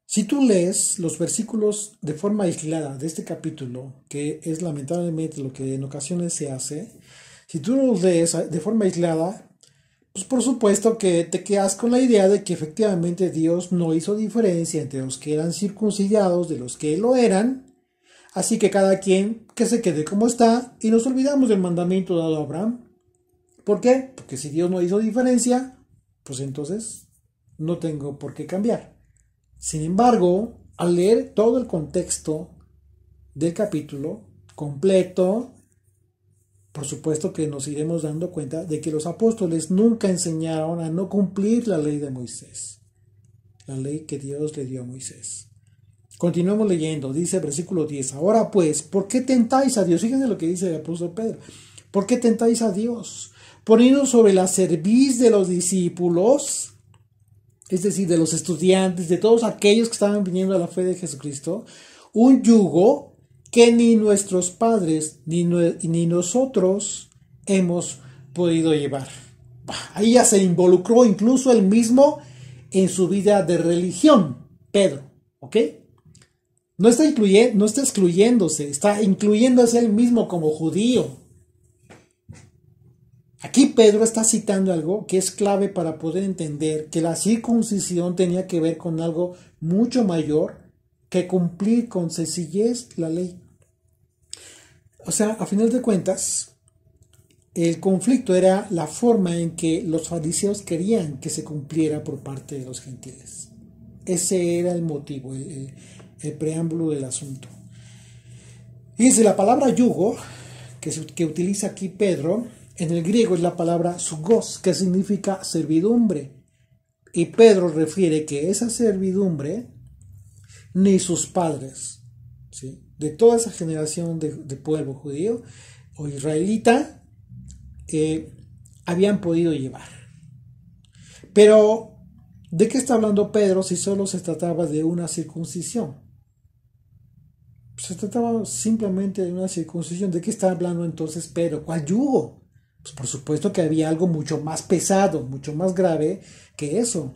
Si tú lees los versículos de forma aislada de este capítulo, que es lamentablemente lo que en ocasiones se hace, si tú los lees de forma aislada, pues por supuesto que te quedas con la idea de que efectivamente Dios no hizo diferencia entre los que eran circuncidados de los que lo eran, así que cada quien que se quede como está, y nos olvidamos del mandamiento dado a Abraham. ¿Por qué? Porque si Dios no hizo diferencia, pues entonces no tengo por qué cambiar. Sin embargo, al leer todo el contexto del capítulo completo, por supuesto que nos iremos dando cuenta de que los apóstoles nunca enseñaron a no cumplir la ley de Moisés, la ley que Dios le dio a Moisés. Continuamos leyendo, dice versículo 10, ahora pues, ¿por qué tentáis a Dios? Fíjense lo que dice el apóstol Pedro. ¿Por qué tentáis a Dios? Poniendo sobre la cerviz de los discípulos, es decir, de los estudiantes, de todos aquellos que estaban viniendo a la fe de Jesucristo, un yugo que ni nuestros padres ni nosotros hemos podido llevar. Ahí ya se involucró incluso él mismo en su vida de religión, Pedro, ¿ok? No está excluyéndose, está incluyéndose él mismo como judío. Aquí Pedro está citando algo que es clave para poder entender que la circuncisión tenía que ver con algo mucho mayor que cumplir con sencillez la ley. O sea, a final de cuentas, el conflicto era la forma en que los fariseos querían que se cumpliera por parte de los gentiles. Ese era el motivo, el preámbulo del asunto. Fíjense, la palabra yugo que utiliza aquí Pedro, en el griego es la palabra sugos, que significa servidumbre. Y Pedro refiere que esa servidumbre, ni sus padres, ¿sí?, de toda esa generación de pueblo judío o israelita, habían podido llevar. Pero, ¿de qué está hablando Pedro si solo se trataba de una circuncisión? Se trataba simplemente de una circuncisión. ¿De qué está hablando entonces Pedro? ¿Cuál yugo? Pues por supuesto que había algo mucho más pesado, mucho más grave que eso,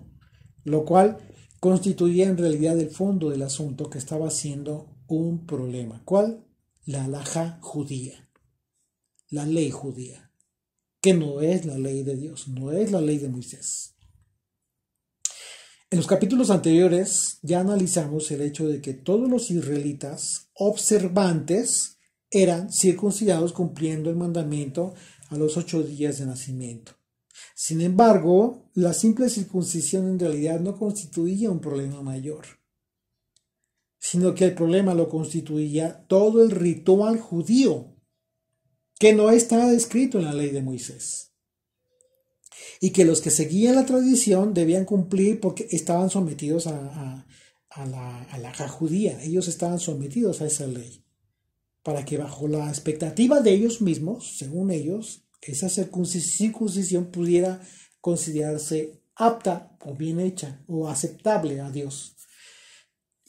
lo cual constituía en realidad el fondo del asunto que estaba siendo un problema. ¿Cuál? La halajá judía, la ley judía, que no es la ley de Dios, no es la ley de Moisés. En los capítulos anteriores ya analizamos el hecho de que todos los israelitas observantes eran circuncidados cumpliendo el mandamiento a los 8 días de nacimiento. Sin embargo, la simple circuncisión en realidad no constituía un problema mayor, sino que el problema lo constituía todo el ritual judío, que no está descrito en la ley de Moisés, y que los que seguían la tradición debían cumplir porque estaban sometidos a la judía. Ellos estaban sometidos a esa ley, para que bajo la expectativa de ellos mismos, según ellos, esa circuncisión pudiera considerarse apta o bien hecha o aceptable a Dios,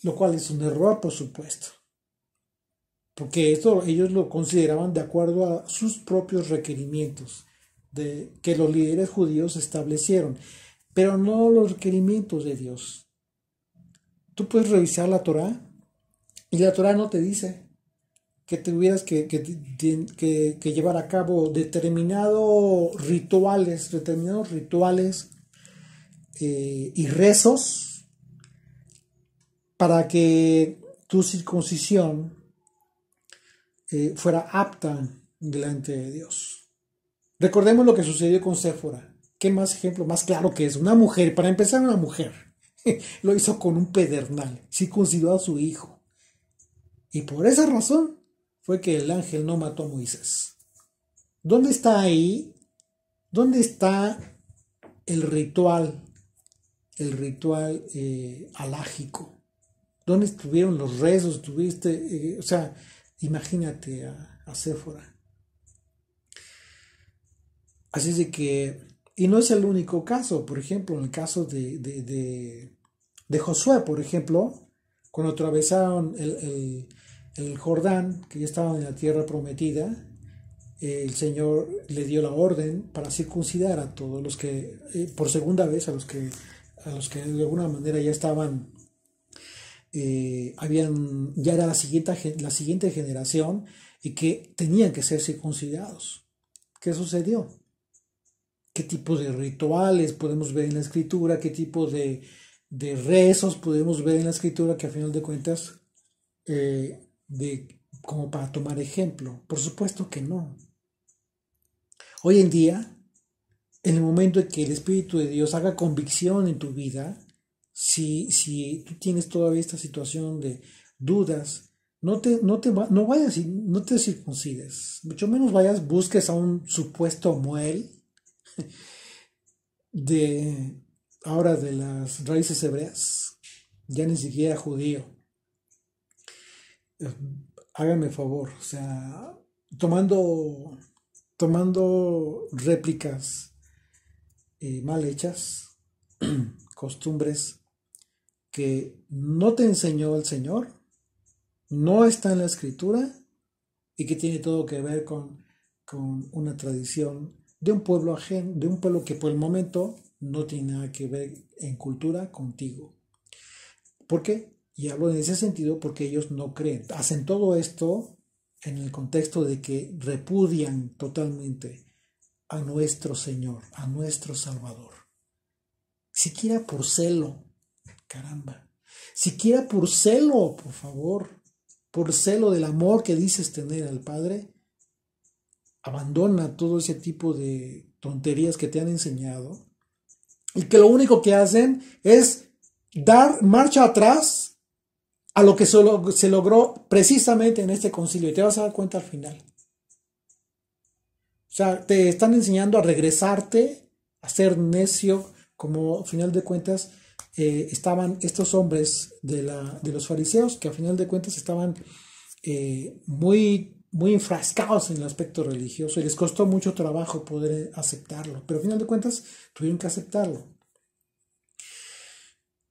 lo cual es un error, por supuesto, porque esto ellos lo consideraban de acuerdo a sus propios requerimientos que los líderes judíos establecieron, pero no los requerimientos de Dios. Tú puedes revisar la Torá y la Torá no te dice que tuvieras que llevar a cabo determinados rituales y rezos para que tu circuncisión fuera apta delante de Dios. Recordemos lo que sucedió con Séfora. ¿Qué más ejemplo más claro que es? Una mujer, para empezar, una mujer lo hizo con un pedernal, circuncidó a su hijo. Y por esa razón fue que el ángel no mató a Moisés. ¿Dónde está ahí? ¿Dónde está el ritual alágico? ¿Dónde estuvieron los rezos? Imagínate a Séfora. Así es de que, y no es el único caso. Por ejemplo, en el caso de Josué, por ejemplo, cuando atravesaron el Jordán, que ya estaban en la tierra prometida, el Señor le dio la orden para circuncidar a todos los que, por segunda vez, a los que de alguna manera ya estaban, ya era la siguiente generación y que tenían que ser circuncidados. ¿Qué sucedió? ¿Qué tipo de rituales podemos ver en la Escritura? ¿Qué tipo de rezos podemos ver en la Escritura que a final de cuentas, como para tomar ejemplo? Por supuesto que no. Hoy en día, en el momento en que el Espíritu de Dios haga convicción en tu vida, si tú tienes todavía esta situación de dudas, no vayas y no te circuncides. Mucho menos busques a un supuesto Moel de las raíces hebreas, ya ni siquiera judío. Hágame favor, o sea, tomando réplicas mal hechas, costumbres que no te enseñó el Señor, no está en la Escritura y que tiene todo que ver con una tradición de un pueblo ajeno, de un pueblo que por el momento no tiene nada que ver en cultura contigo. ¿Por qué? Y hablo en ese sentido porque ellos no creen. Hacen todo esto en el contexto de que repudian totalmente a nuestro Señor, a nuestro Salvador. Siquiera por celo, caramba. Siquiera por celo, por favor. Por celo del amor que dices tener al Padre, abandona todo ese tipo de tonterías que te han enseñado y que lo único que hacen es dar marcha atrás a lo que se logró precisamente en este concilio, y te vas a dar cuenta al final. O sea, te están enseñando a regresarte, a ser necio, como al final de cuentas estaban estos hombres de los fariseos, que al final de cuentas estaban muy enfrascados en el aspecto religioso y les costó mucho trabajo poder aceptarlo, pero al final de cuentas tuvieron que aceptarlo.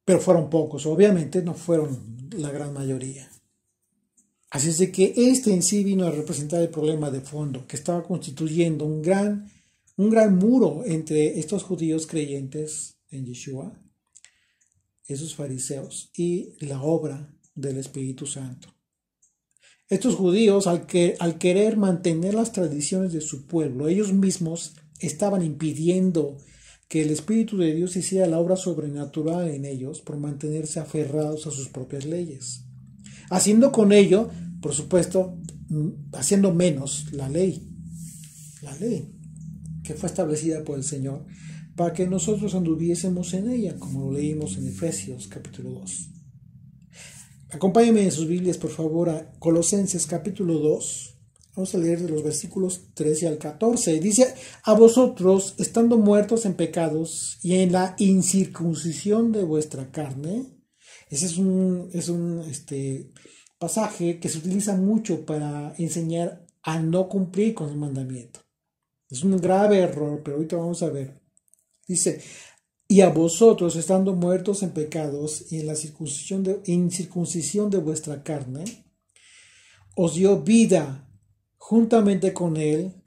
Pero fueron pocos, obviamente no fueron la gran mayoría. Así es de que este en sí vino a representar el problema de fondo, que estaba constituyendo un gran muro entre estos judíos creyentes en Yeshua, esos fariseos, y la obra del Espíritu Santo. Estos judíos, al querer mantener las tradiciones de su pueblo, ellos mismos estaban impidiendo que el Espíritu de Dios hiciera la obra sobrenatural en ellos por mantenerse aferrados a sus propias leyes. Haciendo con ello, por supuesto, haciendo menos la ley que fue establecida por el Señor, para que nosotros anduviésemos en ella, como lo leímos en Efesios capítulo 2. Acompáñenme en sus Biblias, por favor, a Colosenses capítulo 2. Vamos a leer de los versículos 13 al 14. Dice: a vosotros, estando muertos en pecados y en la incircuncisión de vuestra carne. Ese es un pasaje que se utiliza mucho para enseñar a no cumplir con el mandamiento. Es un grave error, pero ahorita vamos a ver. Dice: Y a vosotros, estando muertos en pecados y en la incircuncisión de vuestra carne, os dio vida juntamente con él,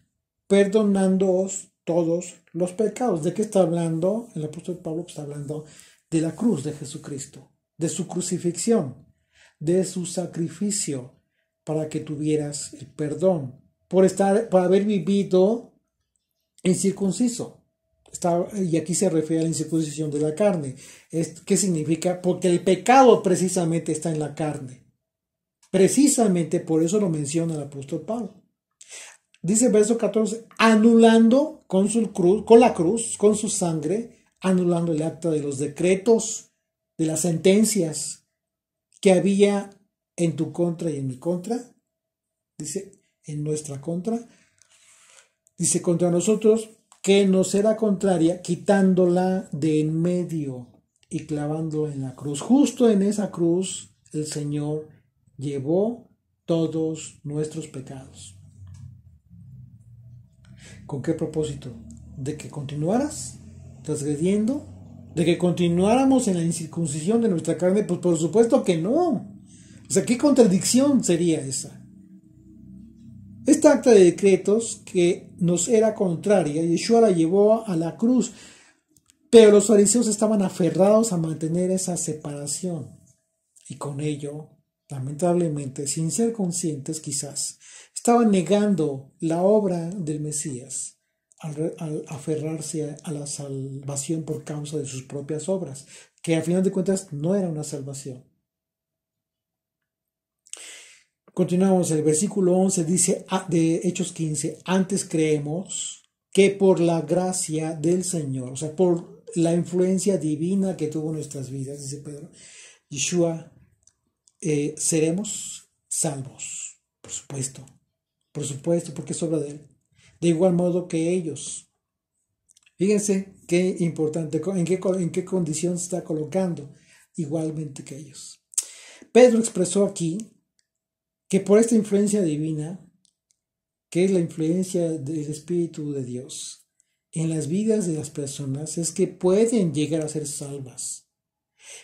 perdonándoos todos los pecados. ¿De qué está hablando? El apóstol Pablo está hablando de la cruz de Jesucristo, de su crucifixión, de su sacrificio para que tuvieras el perdón, por haber vivido incircunciso. Y aquí se refiere a la incircuncisión de la carne. ¿Qué significa? Porque el pecado precisamente está en la carne. Precisamente por eso lo menciona el apóstol Pablo. Dice verso 14, anulando con la cruz, con su sangre, anulando el acta de los decretos, de las sentencias que había en tu contra y en mi contra. Dice, en nuestra contra. Dice, contra nosotros, que nos era contraria, quitándola de en medio y clavándola en la cruz. Justo en esa cruz el Señor llevó todos nuestros pecados. ¿Con qué propósito? ¿De que continuaras transgrediendo? ¿De que continuáramos en la incircuncisión de nuestra carne? Pues por supuesto que no. O sea, ¿qué contradicción sería esa? Esta acta de decretos que nos era contraria, Yeshua la llevó a la cruz, pero los fariseos estaban aferrados a mantener esa separación y con ello, lamentablemente, sin ser conscientes quizás, estaban negando la obra del Mesías al aferrarse a la salvación por causa de sus propias obras, que a final de cuentas no era una salvación. Continuamos, el versículo 11 dice de Hechos 15, antes creemos que por la gracia del Señor, o sea, por la influencia divina que tuvo en nuestras vidas, dice Pedro, Yeshua, seremos salvos, por supuesto, porque es obra de él. De igual modo que ellos. Fíjense qué importante, en qué condición se está colocando, igualmente que ellos. Pedro expresó aquí que por esta influencia divina, que es la influencia del Espíritu de Dios en las vidas de las personas, es que pueden llegar a ser salvas.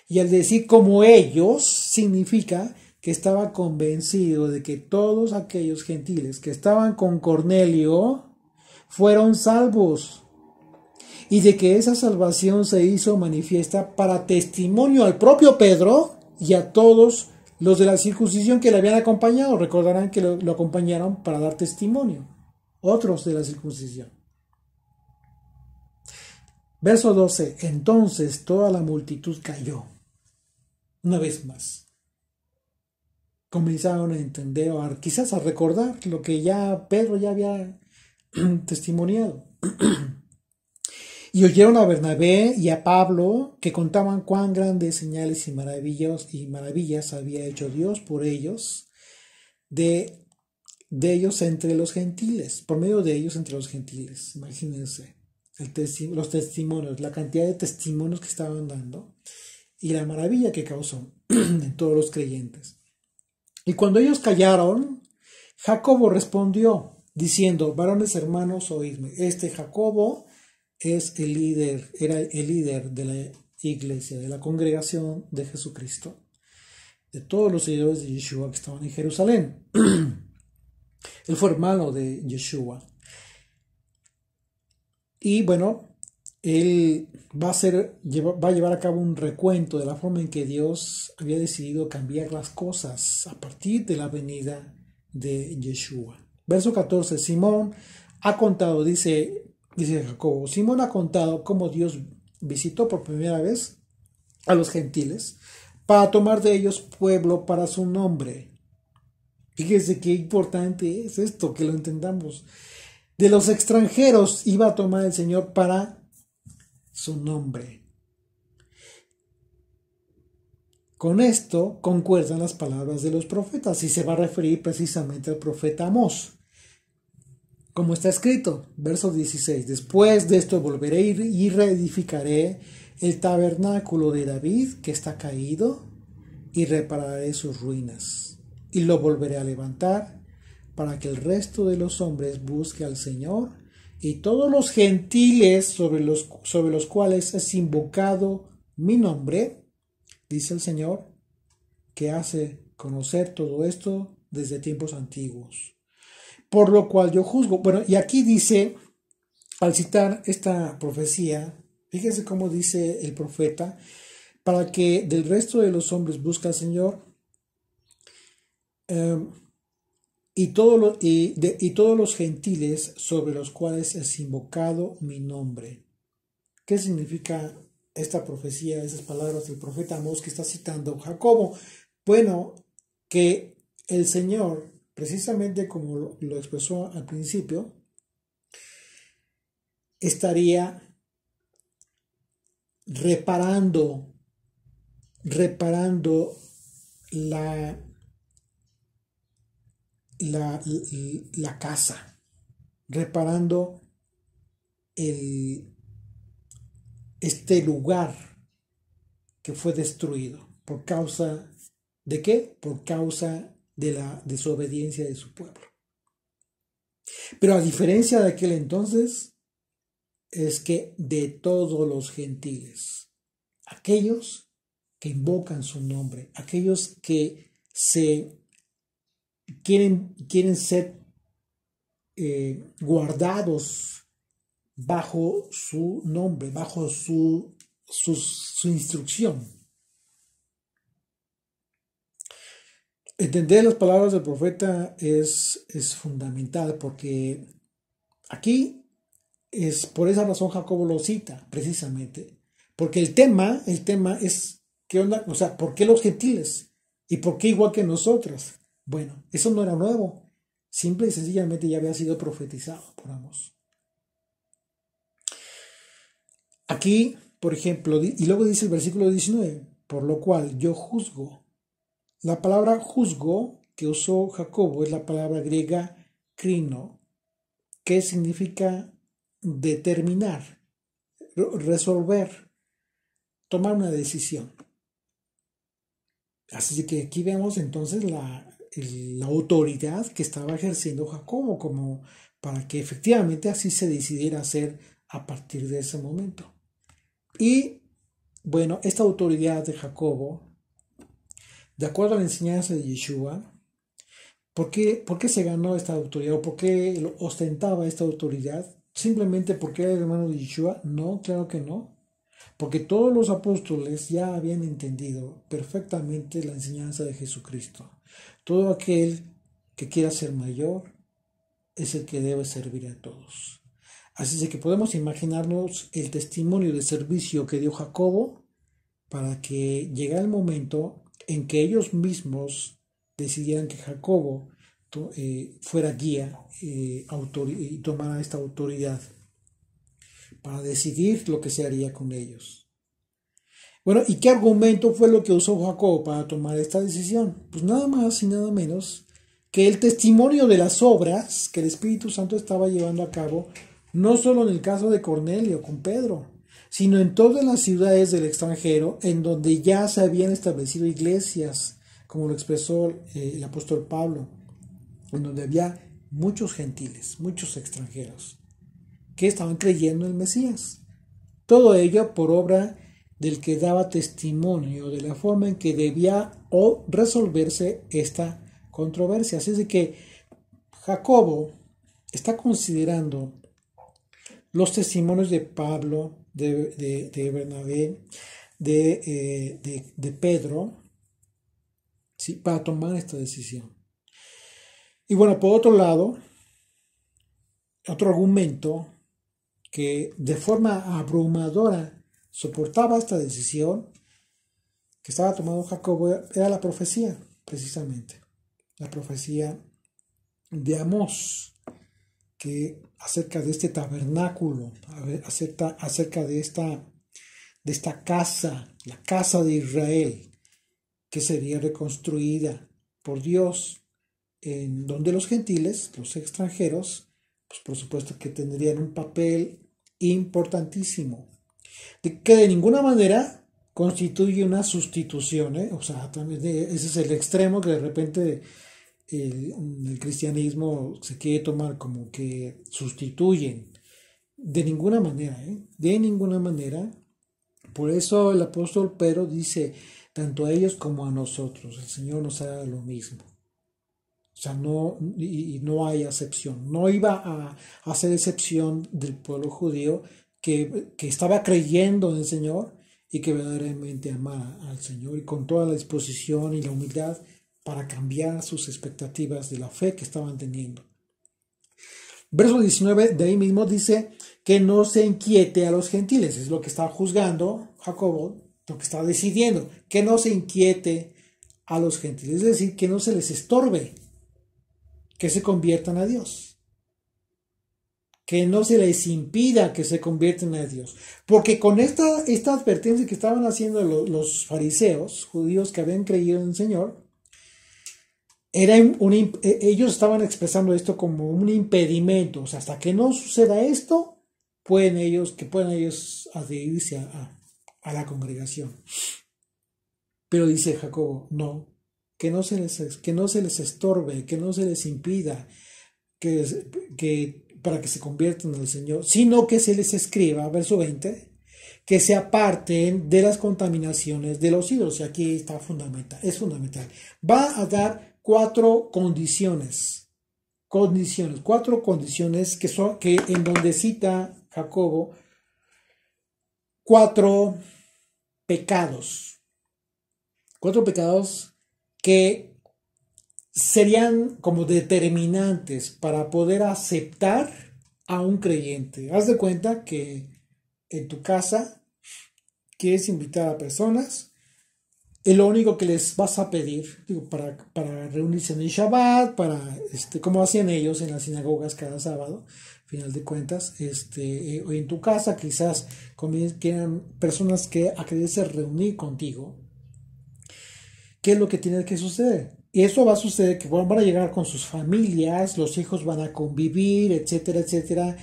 Y al decir como ellos, significa que estaba convencido de que todos aquellos gentiles que estaban con Cornelio fueron salvos y de que esa salvación se hizo manifiesta para testimonio al propio Pedro y a todos los de la circuncisión que le habían acompañado. Recordarán que lo acompañaron para dar testimonio. Otros de la circuncisión. Verso 12. Entonces toda la multitud cayó. Una vez más. Comenzaron a entender o quizás a recordar lo que ya Pedro ya había testimoniado. Y oyeron a Bernabé y a Pablo que contaban cuán grandes señales y maravillas había hecho Dios por ellos, de ellos entre los gentiles, por medio de ellos entre los gentiles. Imagínense los testimonios, la cantidad de testimonios que estaban dando y la maravilla que causó en todos los creyentes. Y cuando ellos callaron, Jacobo respondió diciendo, varones hermanos, oídme. Jacobo es era el líder de la iglesia, de la congregación de Jesucristo, de todos los seguidores de Yeshua que estaban en Jerusalén. Él fue hermano de Yeshua. Y bueno, él va a llevar a cabo un recuento de la forma en que Dios había decidido cambiar las cosas a partir de la venida de Yeshua. Verso 14, Simón ha contado, dice Jacobo, Simón ha contado cómo Dios visitó por primera vez a los gentiles para tomar de ellos pueblo para su nombre. Fíjense qué importante es esto, que lo entendamos. De los extranjeros iba a tomar el Señor para su nombre. Con esto concuerdan las palabras de los profetas y se va a referir precisamente al profeta Amós. Como está escrito, verso 16, después de esto volveré y reedificaré el tabernáculo de David que está caído y repararé sus ruinas y lo volveré a levantar para que el resto de los hombres busque al Señor y todos los gentiles sobre los cuales es invocado mi nombre, dice el Señor, que hace conocer todo esto desde tiempos antiguos. Por lo cual yo juzgo. Bueno, y aquí dice, al citar esta profecía, fíjense cómo dice el profeta, para que del resto de los hombres busque al Señor, y todos los gentiles sobre los cuales es invocado mi nombre. ¿Qué significa esta profecía, esas palabras del profeta Amós que está citando Jacobo? Bueno, que el Señor, precisamente como lo expresó al principio, estaría reparando la casa, reparando este lugar que fue destruido. ¿Por causa de qué? Por causa de la desobediencia de su pueblo. Pero a diferencia de aquel entonces, es que de todos los gentiles, aquellos que invocan su nombre, aquellos que quieren ser guardados bajo su nombre, bajo su instrucción. Entender las palabras del profeta es fundamental, porque aquí es por esa razón Jacobo lo cita precisamente, porque el tema es ¿qué onda? O sea, ¿por qué los gentiles? ¿Y por qué igual que nosotros? Bueno, eso no era nuevo, simple y sencillamente ya había sido profetizado por Amós. Aquí, por ejemplo, y luego dice el versículo 19, por lo cual yo juzgo. La palabra juzgo que usó Jacobo es la palabra griega krino, que significa determinar, resolver, tomar una decisión. Así que aquí vemos entonces la autoridad que estaba ejerciendo Jacobo, como para que efectivamente así se decidiera hacer a partir de ese momento. Y bueno, esta autoridad de Jacobo, de acuerdo a la enseñanza de Yeshua, ¿por qué se ganó esta autoridad? ¿O por qué ostentaba esta autoridad? ¿Simplemente porque era el hermano de Yeshua? No, claro que no. Porque todos los apóstoles ya habían entendido perfectamente la enseñanza de Jesucristo. Todo aquel que quiera ser mayor es el que debe servir a todos. Así es que podemos imaginarnos el testimonio de servicio que dio Jacobo para que llegara el momento en que ellos mismos decidieran que Jacobo fuera guía y tomara esta autoridad para decidir lo que se haría con ellos. Bueno, ¿y qué argumento fue lo que usó Jacobo para tomar esta decisión? Pues nada más y nada menos que el testimonio de las obras que el Espíritu Santo estaba llevando a cabo, no solo en el caso de Cornelio con Pedro, sino en todas las ciudades del extranjero en donde ya se habían establecido iglesias, como lo expresó el apóstol Pablo, en donde había muchos gentiles, muchos extranjeros, que estaban creyendo en el Mesías. Todo ello por obra del que daba testimonio de la forma en que debía resolverse esta controversia. Así es de que Jacobo está considerando los testimonios de Pablo, de Bernabé, de Pedro, ¿sí?, para tomar esta decisión. Y bueno, por otro lado, otro argumento que de forma abrumadora soportaba esta decisión que estaba tomando Jacobo era la profecía, precisamente. La profecía de Amós, que acerca de este tabernáculo, acerca de esta casa, la casa de Israel, que sería reconstruida por Dios, en donde los gentiles, los extranjeros, pues por supuesto que tendrían un papel importantísimo, que de ninguna manera constituye una sustitución, o sea, también ese es el extremo que de repente el cristianismo se quiere tomar como que sustituyen De ninguna manera, de ninguna manera. Por eso el apóstol Pedro dice, tanto a ellos como a nosotros, el Señor nos hará lo mismo. O sea, no hay excepción. No iba a hacer excepción del pueblo judío que estaba creyendo en el Señor y que verdaderamente amaba al Señor y con toda la disposición y la humildad para cambiar sus expectativas de la fe que estaban teniendo. Verso 19 de ahí mismo dice que no se inquiete a los gentiles. Es lo que está juzgando Jacobo, lo que está decidiendo. Que no se inquiete a los gentiles. Es decir, que no se les estorbe. Que se conviertan a Dios. Que no se les impida que se conviertan a Dios. Porque con esta advertencia que estaban haciendo los fariseos, judíos que habían creído en el Señor, ellos estaban expresando esto como un impedimento. O sea, hasta que no suceda esto, pueden ellos adherirse a la congregación. Pero dice Jacobo, no, que no se les estorbe, que no se les impida para que se conviertan al Señor, sino que se les escriba, verso 20, que se aparten de las contaminaciones de los ídolos. Y aquí está fundamental, es fundamental. Va a dar cuatro condiciones que en donde cita Jacobo cuatro pecados que serían como determinantes para poder aceptar a un creyente. Haz de cuenta que en tu casa quieres invitar a personas. Y lo único que les vas a pedir, para reunirse en el Shabbat, como hacían ellos en las sinagogas cada sábado, final de cuentas, o en tu casa quizás quieran personas que quererse reunir contigo. ¿Qué es lo que tiene que suceder? Y eso va a suceder que van a llegar con sus familias, los hijos van a convivir, etcétera, etcétera.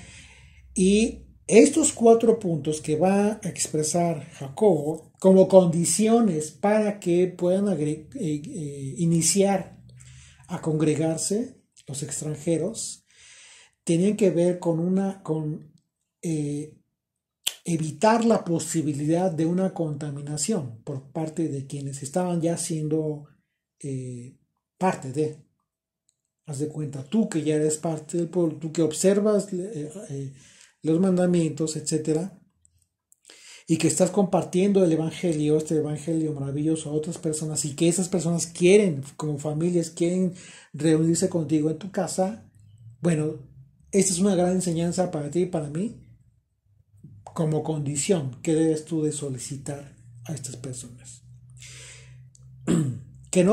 Y estos 4 puntos que va a expresar Jacobo como condiciones para que puedan iniciar a congregarse los extranjeros, tienen que ver con evitar la posibilidad de una contaminación por parte de quienes estaban ya siendo parte de. Haz de cuenta, tú que ya eres parte del pueblo, tú que observas los mandamientos, etcétera, y que estás compartiendo este evangelio maravilloso a otras personas, y que esas personas quieren, como familias, quieren reunirse contigo en tu casa. Bueno, esta es una gran enseñanza para ti y para mí, como condición que debes tú de solicitar a estas personas. Que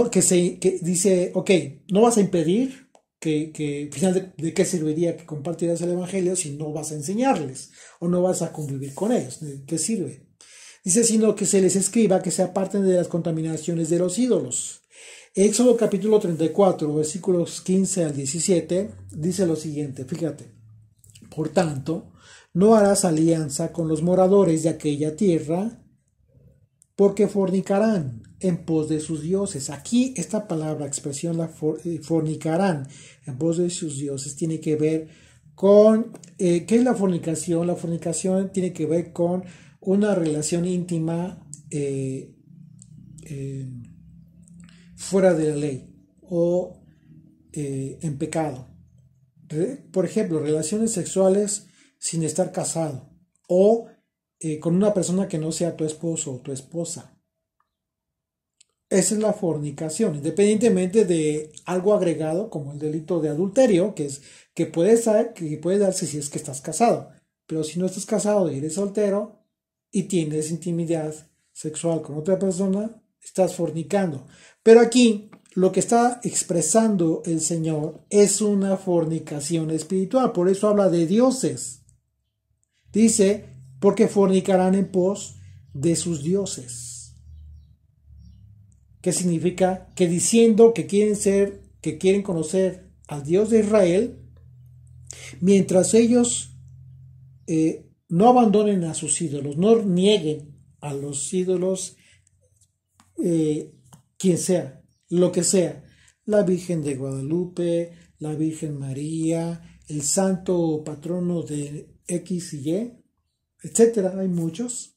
dice, ok, no vas a impedir que final de qué serviría que compartieras el evangelio si no vas a enseñarles o no vas a convivir con ellos. ¿De qué sirve? Dice, sino que se les escriba que se aparten de las contaminaciones de los ídolos. Éxodo capítulo 34, versículos 15 al 17, dice lo siguiente, fíjate. Por tanto, no harás alianza con los moradores de aquella tierra, porque fornicarán en pos de sus dioses. Aquí esta palabra, expresión, fornicarán en pos de sus dioses, tiene que ver con, ¿qué es la fornicación? La fornicación tiene que ver con una relación íntima fuera de la ley o en pecado. Por ejemplo, relaciones sexuales sin estar casado o con una persona que no sea tu esposo o tu esposa. Esa es la fornicación, independientemente de algo agregado como el delito de adulterio, que puede darse si es que estás casado. Pero si no estás casado y eres soltero y tienes intimidad sexual con otra persona, estás fornicando. Pero aquí lo que está expresando el Señor es una fornicación espiritual. Por eso habla de dioses. Dice, porque fornicarán en pos de sus dioses. ¿Qué significa? Que diciendo que quieren conocer al Dios de Israel, mientras ellos no abandonen a sus ídolos, no nieguen a los ídolos, quien sea, lo que sea, la Virgen de Guadalupe, la Virgen María, el santo patrono de X y Y, etcétera, hay muchos.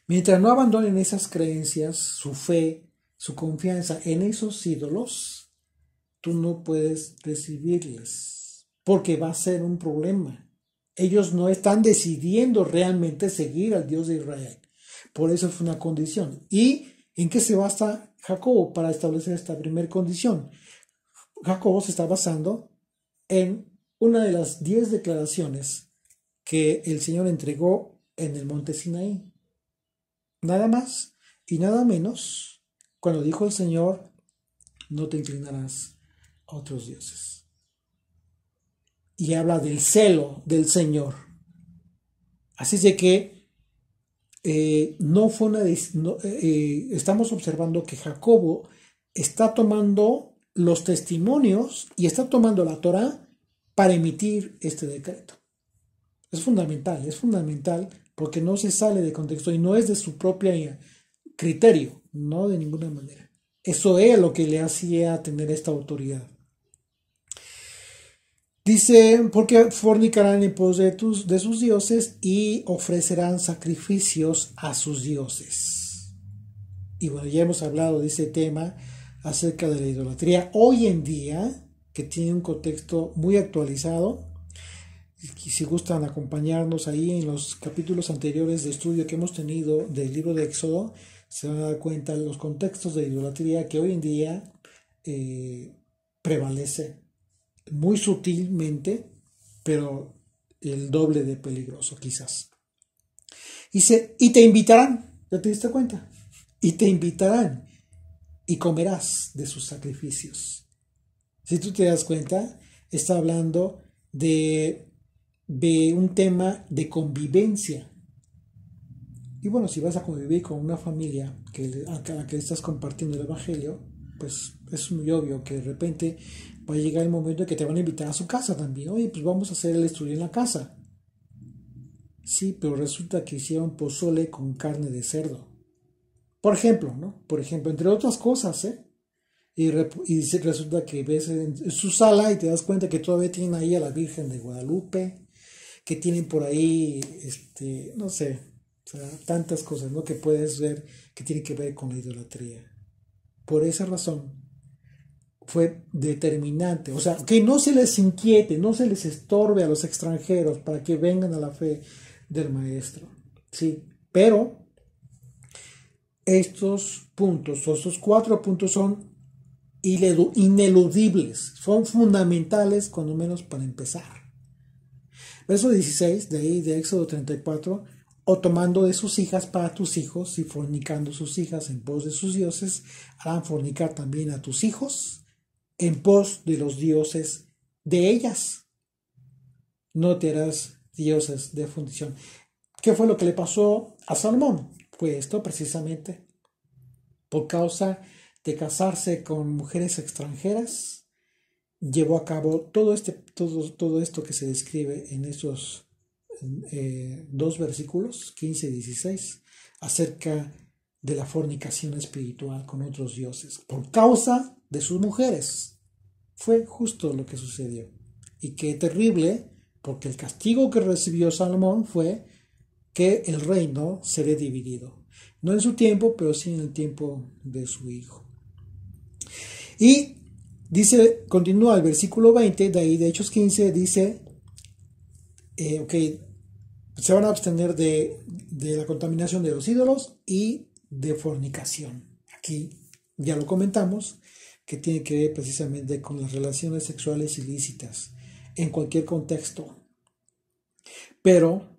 Mientras no abandonen esas creencias, su fe, su confianza en esos ídolos, tú no puedes recibirles, porque va a ser un problema. Ellos no están decidiendo realmente seguir al Dios de Israel. Por eso fue una condición. ¿Y en qué se basa Jacobo para establecer esta primera condición? Jacobo se está basando en una de las 10 declaraciones que el Señor entregó en el monte Sinaí. Nada más y nada menos cuando dijo el Señor, no te inclinarás a otros dioses. Y habla del celo del Señor. Así es de que no fue una... estamos observando que Jacobo está tomando los testimonios y está tomando la Torá para emitir este decreto. Es fundamental porque no se sale de contexto y no es de su propio criterio, no de ninguna manera. Eso es lo que le hacía tener esta autoridad. Dice, porque fornicarán en pos de sus dioses y ofrecerán sacrificios a sus dioses. Y bueno, ya hemos hablado de ese tema acerca de la idolatría hoy en día, que tiene un contexto muy actualizado. Y si gustan acompañarnos ahí en los capítulos anteriores de estudio que hemos tenido del libro de Éxodo, se van a dar cuenta de los contextos de idolatría que hoy en día prevalece muy sutilmente, pero el doble de peligroso quizás. Y te invitarán, ¿ya te diste cuenta? Y te invitarán y comerás de sus sacrificios. Si tú te das cuenta, está hablando de un tema de convivencia. Y bueno, si vas a convivir con una familia a la que estás compartiendo el evangelio, pues es muy obvio que de repente va a llegar el momento en que te van a invitar a su casa también. Oye, pues vamos a hacer el estudio en la casa. Sí, pero resulta que hicieron pozole con carne de cerdo. Por ejemplo, ¿no? Por ejemplo, entre otras cosas, ¿eh? Y resulta que ves en su sala y te das cuenta que todavía tienen ahí a la Virgen de Guadalupe, que tienen por ahí, no sé, o sea, tantas cosas, ¿no? Que puedes ver que tienen que ver con la idolatría. Por esa razón fue determinante, o sea, que no se les inquiete, no se les estorbe a los extranjeros para que vengan a la fe del maestro, sí, pero estos puntos, estos 4 puntos son ineludibles, son fundamentales cuando menos para empezar. Verso 16, de ahí de Éxodo 34, o tomando de sus hijas para tus hijos y fornicando sus hijas en pos de sus dioses, harán fornicar también a tus hijos en pos de los dioses de ellas. No te harás dioses de fundición. ¿Qué fue lo que le pasó a Salomón? Fue esto precisamente, por causa de casarse con mujeres extranjeras, llevó a cabo todo esto que se describe en estos 2 versículos, 15 y 16, acerca de la fornicación espiritual con otros dioses, por causa de sus mujeres. Fue justo lo que sucedió. Y qué terrible, porque el castigo que recibió Salomón fue que el reino sería dividido. No en su tiempo, pero sí en el tiempo de su hijo. Y dice, continúa el versículo 20, de ahí de Hechos 15, dice, se van a abstener de la contaminación de los ídolos y de fornicación. Aquí ya lo comentamos, que tiene que ver precisamente con las relaciones sexuales ilícitas en cualquier contexto. Pero,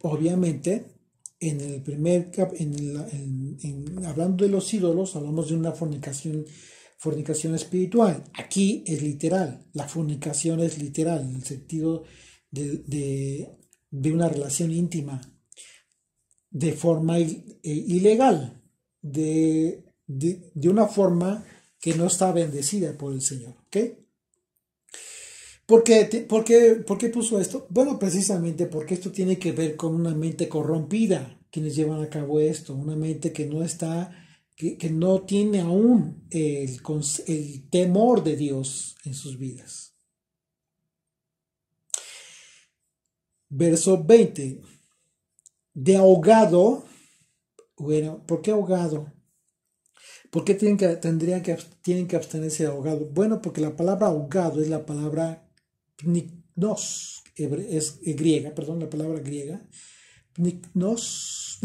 obviamente, en el primer hablando de los ídolos, hablamos de una fornicación espiritual. Aquí es literal, la fornicación es literal, en el sentido de una relación íntima, de forma ilegal, de una forma que no está bendecida por el Señor. ¿Ok? ¿Por qué puso esto? Bueno, precisamente porque esto tiene que ver con una mente corrompida, quienes llevan a cabo esto, una mente que no está, que no tiene aún el temor de Dios en sus vidas. Verso 20. De ahogado, bueno, ¿por qué ahogado? ¿Por qué tienen que abstenerse de ahogado? Bueno, porque la palabra ahogado es la palabra pniknos, es griega, perdón, la palabra griega, pniktos,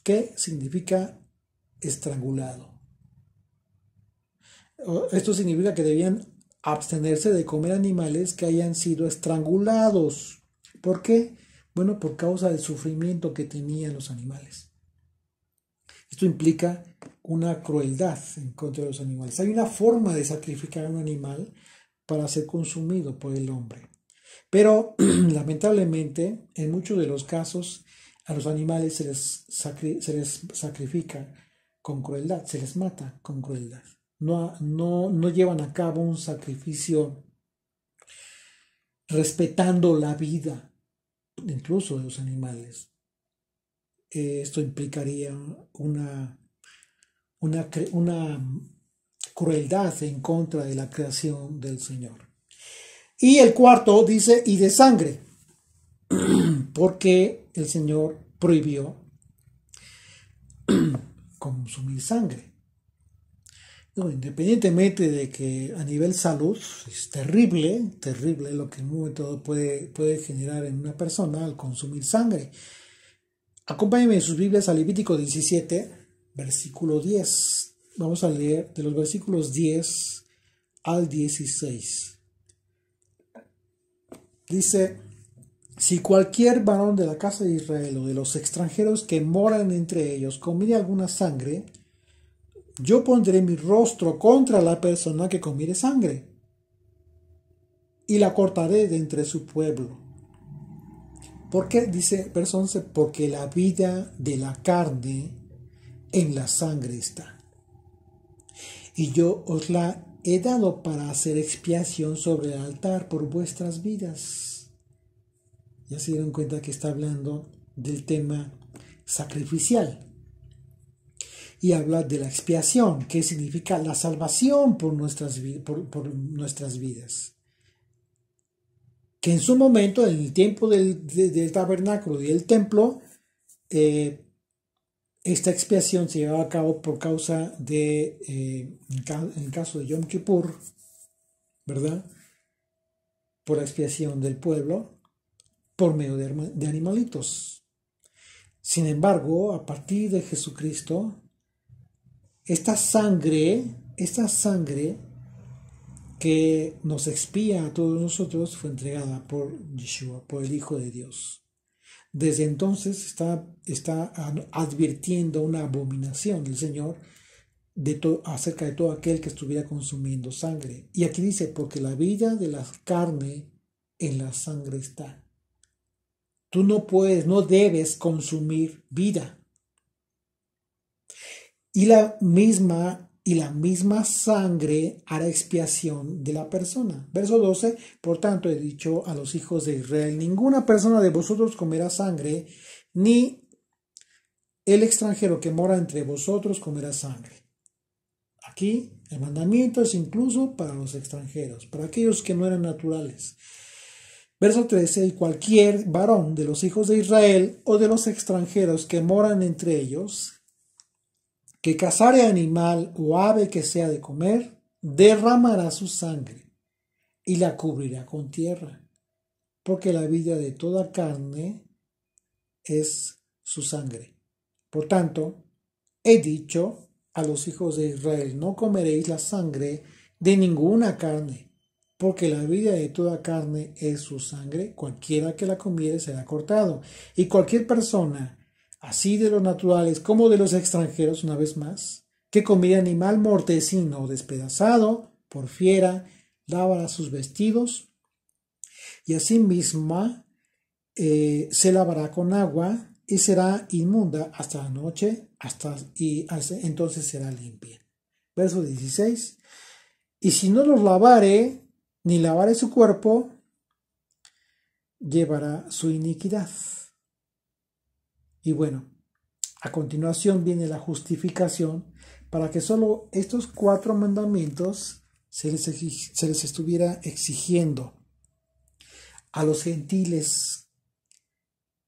que significa estrangulado. Esto significa que debían abstenerse de comer animales que hayan sido estrangulados. ¿Por qué? Bueno, por causa del sufrimiento que tenían los animales. Esto implica una crueldad en contra de los animales. Hay una forma de sacrificar a un animal para ser consumido por el hombre. Pero lamentablemente, en muchos de los casos, a los animales se les sacrifica con crueldad, se les mata con crueldad. No llevan a cabo un sacrificio respetando la vida, incluso de los animales. Esto implicaría una crueldad en contra de la creación del Señor. Y el cuarto dice, y de sangre, porque el Señor prohibió consumir sangre. No, independientemente de que a nivel salud es terrible lo que en un momento puede generar en una persona al consumir sangre. Acompáñenme en sus Biblias a Levítico 17, versículo 10. Vamos a leer de los versículos 10 al 16. Dice, si cualquier varón de la casa de Israel o de los extranjeros que moran entre ellos comiere alguna sangre, yo pondré mi rostro contra la persona que comiere sangre y la cortaré de entre su pueblo. ¿Por qué? Dice verso 11, porque la vida de la carne en la sangre está. Y yo os la he dado para hacer expiación sobre el altar por vuestras vidas. Ya se dieron cuenta que está hablando del tema sacrificial. Y habla de la expiación, que significa la salvación por nuestras vidas. Que en su momento, en el tiempo del tabernáculo y el templo, esta expiación se llevaba a cabo por causa de, en el caso de Yom Kippur, ¿verdad? Por la expiación del pueblo, por medio de animalitos. Sin embargo, a partir de Jesucristo, esta sangre que nos expía a todos nosotros fue entregada por Yeshua, por el Hijo de Dios. Desde entonces está advirtiendo una abominación del Señor acerca de todo aquel que estuviera consumiendo sangre. Y aquí dice, porque la vida de la carne en la sangre está. Tú no debes consumir vida. Y la misma sangre hará expiación de la persona. Verso 12, por tanto he dicho a los hijos de Israel, ninguna persona de vosotros comerá sangre, ni el extranjero que mora entre vosotros comerá sangre. Aquí el mandamiento es incluso para los extranjeros, para aquellos que no eran naturales. Verso 13, y cualquier varón de los hijos de Israel o de los extranjeros que moran entre ellos, que cazare animal o ave que sea de comer, derramará su sangre y la cubrirá con tierra, porque la vida de toda carne es su sangre. Por tanto, he dicho a los hijos de Israel, no comeréis la sangre de ninguna carne, porque la vida de toda carne es su sangre, cualquiera que la comiere será cortado, y cualquier persona, así de los naturales como de los extranjeros, una vez más, que comiere animal mortecino o despedazado por fiera, lavará sus vestidos, y asimismo se lavará con agua, y será inmunda hasta la noche, entonces será limpia. Verso 16. Y si no los lavare, ni lavare su cuerpo, llevará su iniquidad. Y bueno, a continuación viene la justificación para que solo estos 4 mandamientos se les estuviera exigiendo a los gentiles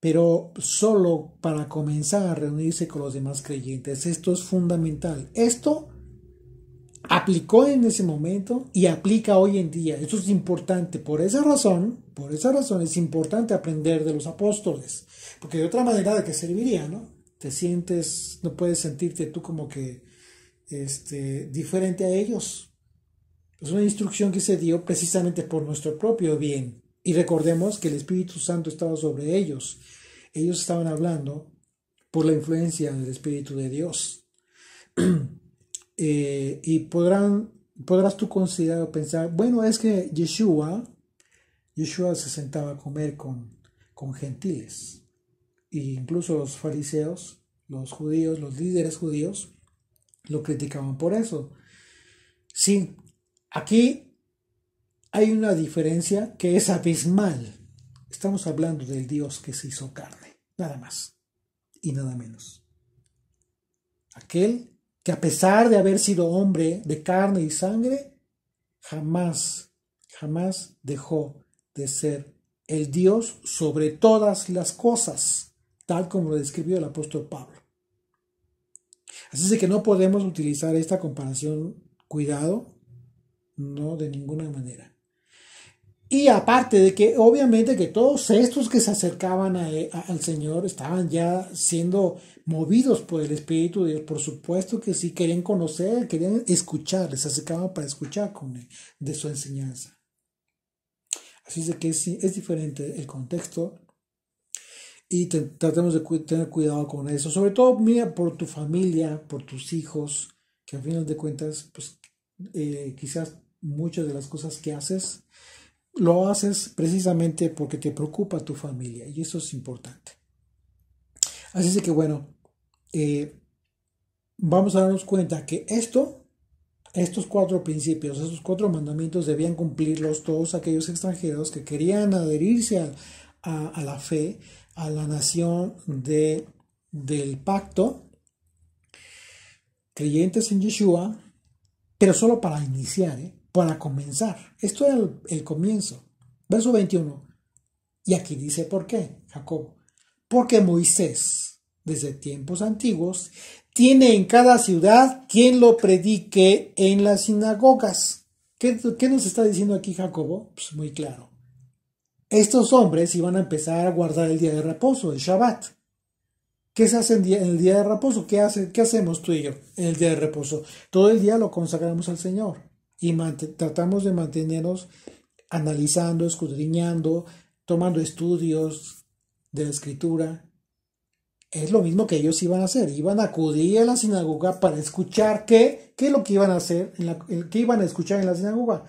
pero solo para comenzar a reunirse con los demás creyentes. Esto es fundamental. Esto aplicó en ese momento y aplica hoy en día. Esto es importante. Por esa razón es importante aprender de los apóstoles. Porque de otra manera, ¿de qué serviría, no? Te sientes, no puedes sentirte tú como que diferente a ellos. Es una instrucción que se dio precisamente por nuestro propio bien. Y recordemos que el Espíritu Santo estaba sobre ellos. Ellos estaban hablando por la influencia del Espíritu de Dios. Y podrás tú considerar o pensar, bueno, es que Yeshua se sentaba a comer con gentiles. E incluso los fariseos, los judíos, los líderes judíos, lo criticaban por eso. Sí, aquí hay una diferencia que es abismal. Estamos hablando del Dios que se hizo carne, nada más y nada menos. Aquel que a pesar de haber sido hombre de carne y sangre, jamás dejó de ser el Dios sobre todas las cosas, tal como lo describió el apóstol Pablo. Así es que no podemos utilizar esta comparación, cuidado, no de ninguna manera. Y aparte de que obviamente que todos estos que se acercaban al Señor estaban ya siendo movidos por el Espíritu de Dios, por supuesto que sí, querían conocer, querían escuchar, les acercaban para escuchar de su enseñanza. Así es de que es diferente el contexto y tratemos de tener cuidado con eso. Sobre todo, mira, por tu familia, por tus hijos, que al final de cuentas, pues quizás muchas de las cosas que haces, lo haces precisamente porque te preocupa tu familia y eso es importante. Así es que bueno, vamos a darnos cuenta que estos 4 principios, estos 4 mandamientos debían cumplirlos todos aquellos extranjeros que querían adherirse a la fe, a la nación del pacto, creyentes en Yeshua, pero solo para iniciar, para comenzar. Esto era el comienzo. Verso 21. Y aquí dice por qué, Jacobo. Porque Moisés, desde tiempos antiguos, tiene en cada ciudad quien lo predique en las sinagogas. ¿Qué nos está diciendo aquí Jacobo? Pues muy claro. Estos hombres iban a empezar a guardar el día de reposo, el Shabbat. ¿Qué se hace en el día de reposo? ¿Qué hacemos tú y yo en el día de reposo? Todo el día lo consagramos al Señor y tratamos de mantenernos analizando, escudriñando, tomando estudios de la Escritura. Es lo mismo que ellos iban a hacer. Iban a acudir a la sinagoga para escuchar qué es lo que iban a hacer, qué iban a escuchar en la sinagoga.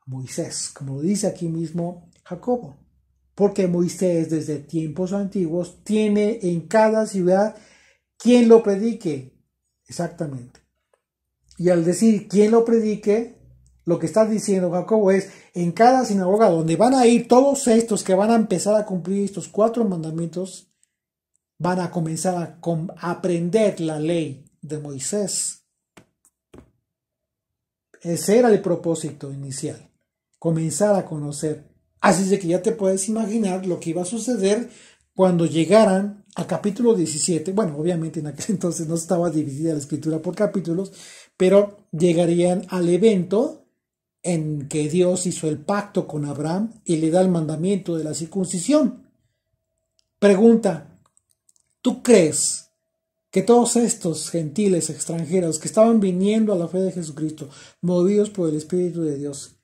Moisés, como dice aquí mismo Jacobo. Porque Moisés desde tiempos antiguos tiene en cada ciudad quien lo predique. Exactamente. Y al decir quien lo predique, lo que está diciendo Jacobo es en cada sinagoga donde van a ir todos estos que van a empezar a cumplir estos 4 mandamientos, van a comenzar a aprender la ley de Moisés. Ese era el propósito inicial, comenzar a conocer. Así es de que ya te puedes imaginar lo que iba a suceder cuando llegaran al capítulo 17. Bueno, obviamente en aquel entonces no estaba dividida la escritura por capítulos, pero llegarían al evento en que Dios hizo el pacto con Abraham y le da el mandamiento de la circuncisión. Pregunta, ¿tú crees que todos estos gentiles extranjeros que estaban viniendo a la fe de Jesucristo, movidos por el Espíritu de Dios,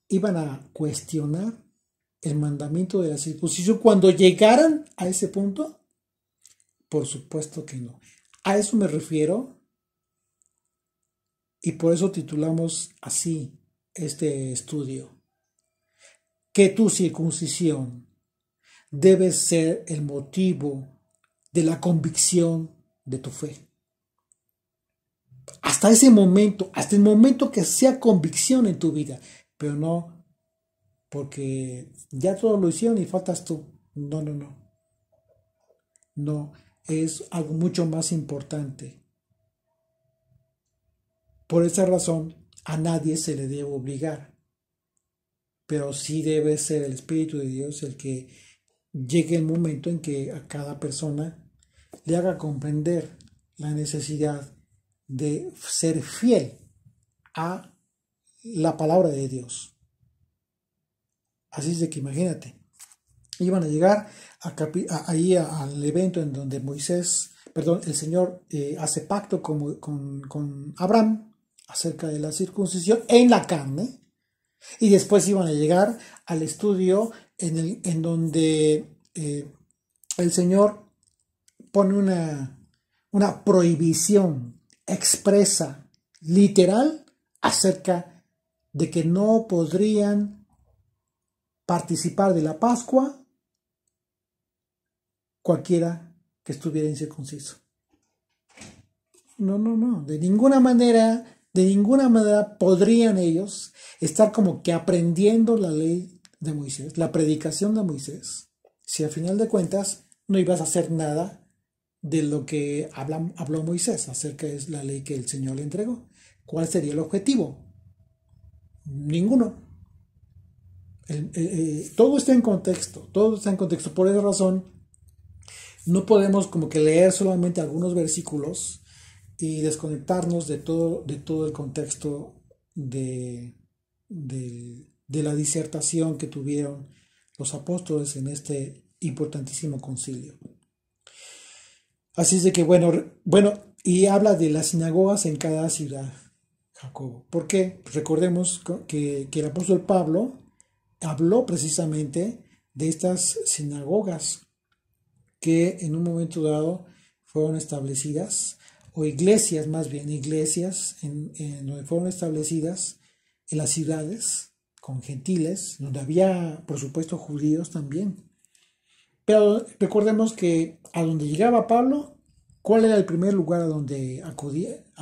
iban a cuestionar el mandamiento de la circuncisión cuando llegaran a ese punto? Por supuesto que no. A eso me refiero y por eso titulamos así este estudio. Que tu circuncisión debe ser el motivo de la convicción de tu fe. Hasta ese momento, hasta el momento que sea convicción en tu vida, pero no porque ya todos lo hicieron y faltas tú. No. No, es algo mucho más importante. Por esa razón, a nadie se le debe obligar, pero sí debe ser el Espíritu de Dios el que llegue el momento en que a cada persona le haga comprender la necesidad de ser fiel a la palabra de Dios. Así es de que imagínate, iban a llegar ahí al evento en donde el Señor hace pacto con Abraham acerca de la circuncisión en la carne, y después iban a llegar al estudio en donde el Señor pone una prohibición expresa, literal, acerca de que no podrían participar de la Pascua cualquiera que estuviera incircunciso. No, de ninguna manera podrían ellos estar como que aprendiendo la ley de Moisés, la predicación de Moisés, si al final de cuentas no ibas a hacer nada de lo que habló Moisés acerca de la ley que el Señor le entregó. ¿Cuál sería el objetivo? Ninguno. Todo está en contexto, Por esa razón, no podemos como que leer solamente algunos versículos y desconectarnos de todo el contexto de la disertación que tuvieron los apóstoles en este importantísimo concilio. Así es de que, bueno, y habla de las sinagogas en cada ciudad, Jacobo. ¿Por qué? Pues recordemos que el apóstol Pablo habló precisamente de estas sinagogas que en un momento dado fueron establecidas, o iglesias más bien, en donde fueron establecidas en las ciudades con gentiles, donde había por supuesto judíos también. Pero recordemos que a donde llegaba Pablo, ¿cuál era el primer lugar a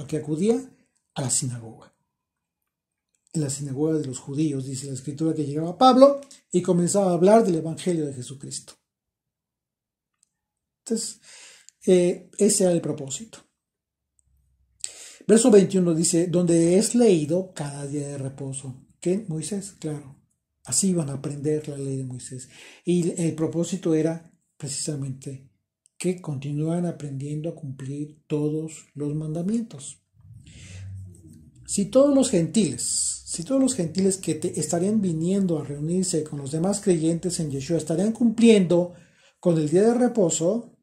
que acudía? A la sinagoga. En la sinagoga de los judíos, dice la escritura, que llegaba Pablo y comenzaba a hablar del evangelio de Jesucristo. Entonces, ese era el propósito. Verso 21 dice, donde es leído cada día de reposo. ¿Qué? Moisés, claro. Así iban a aprender la ley de Moisés. Y el propósito era precisamente que continúan aprendiendo a cumplir todos los mandamientos. Si todos los gentiles que estarían viniendo a reunirse con los demás creyentes en Yeshua estarían cumpliendo con el día de reposo,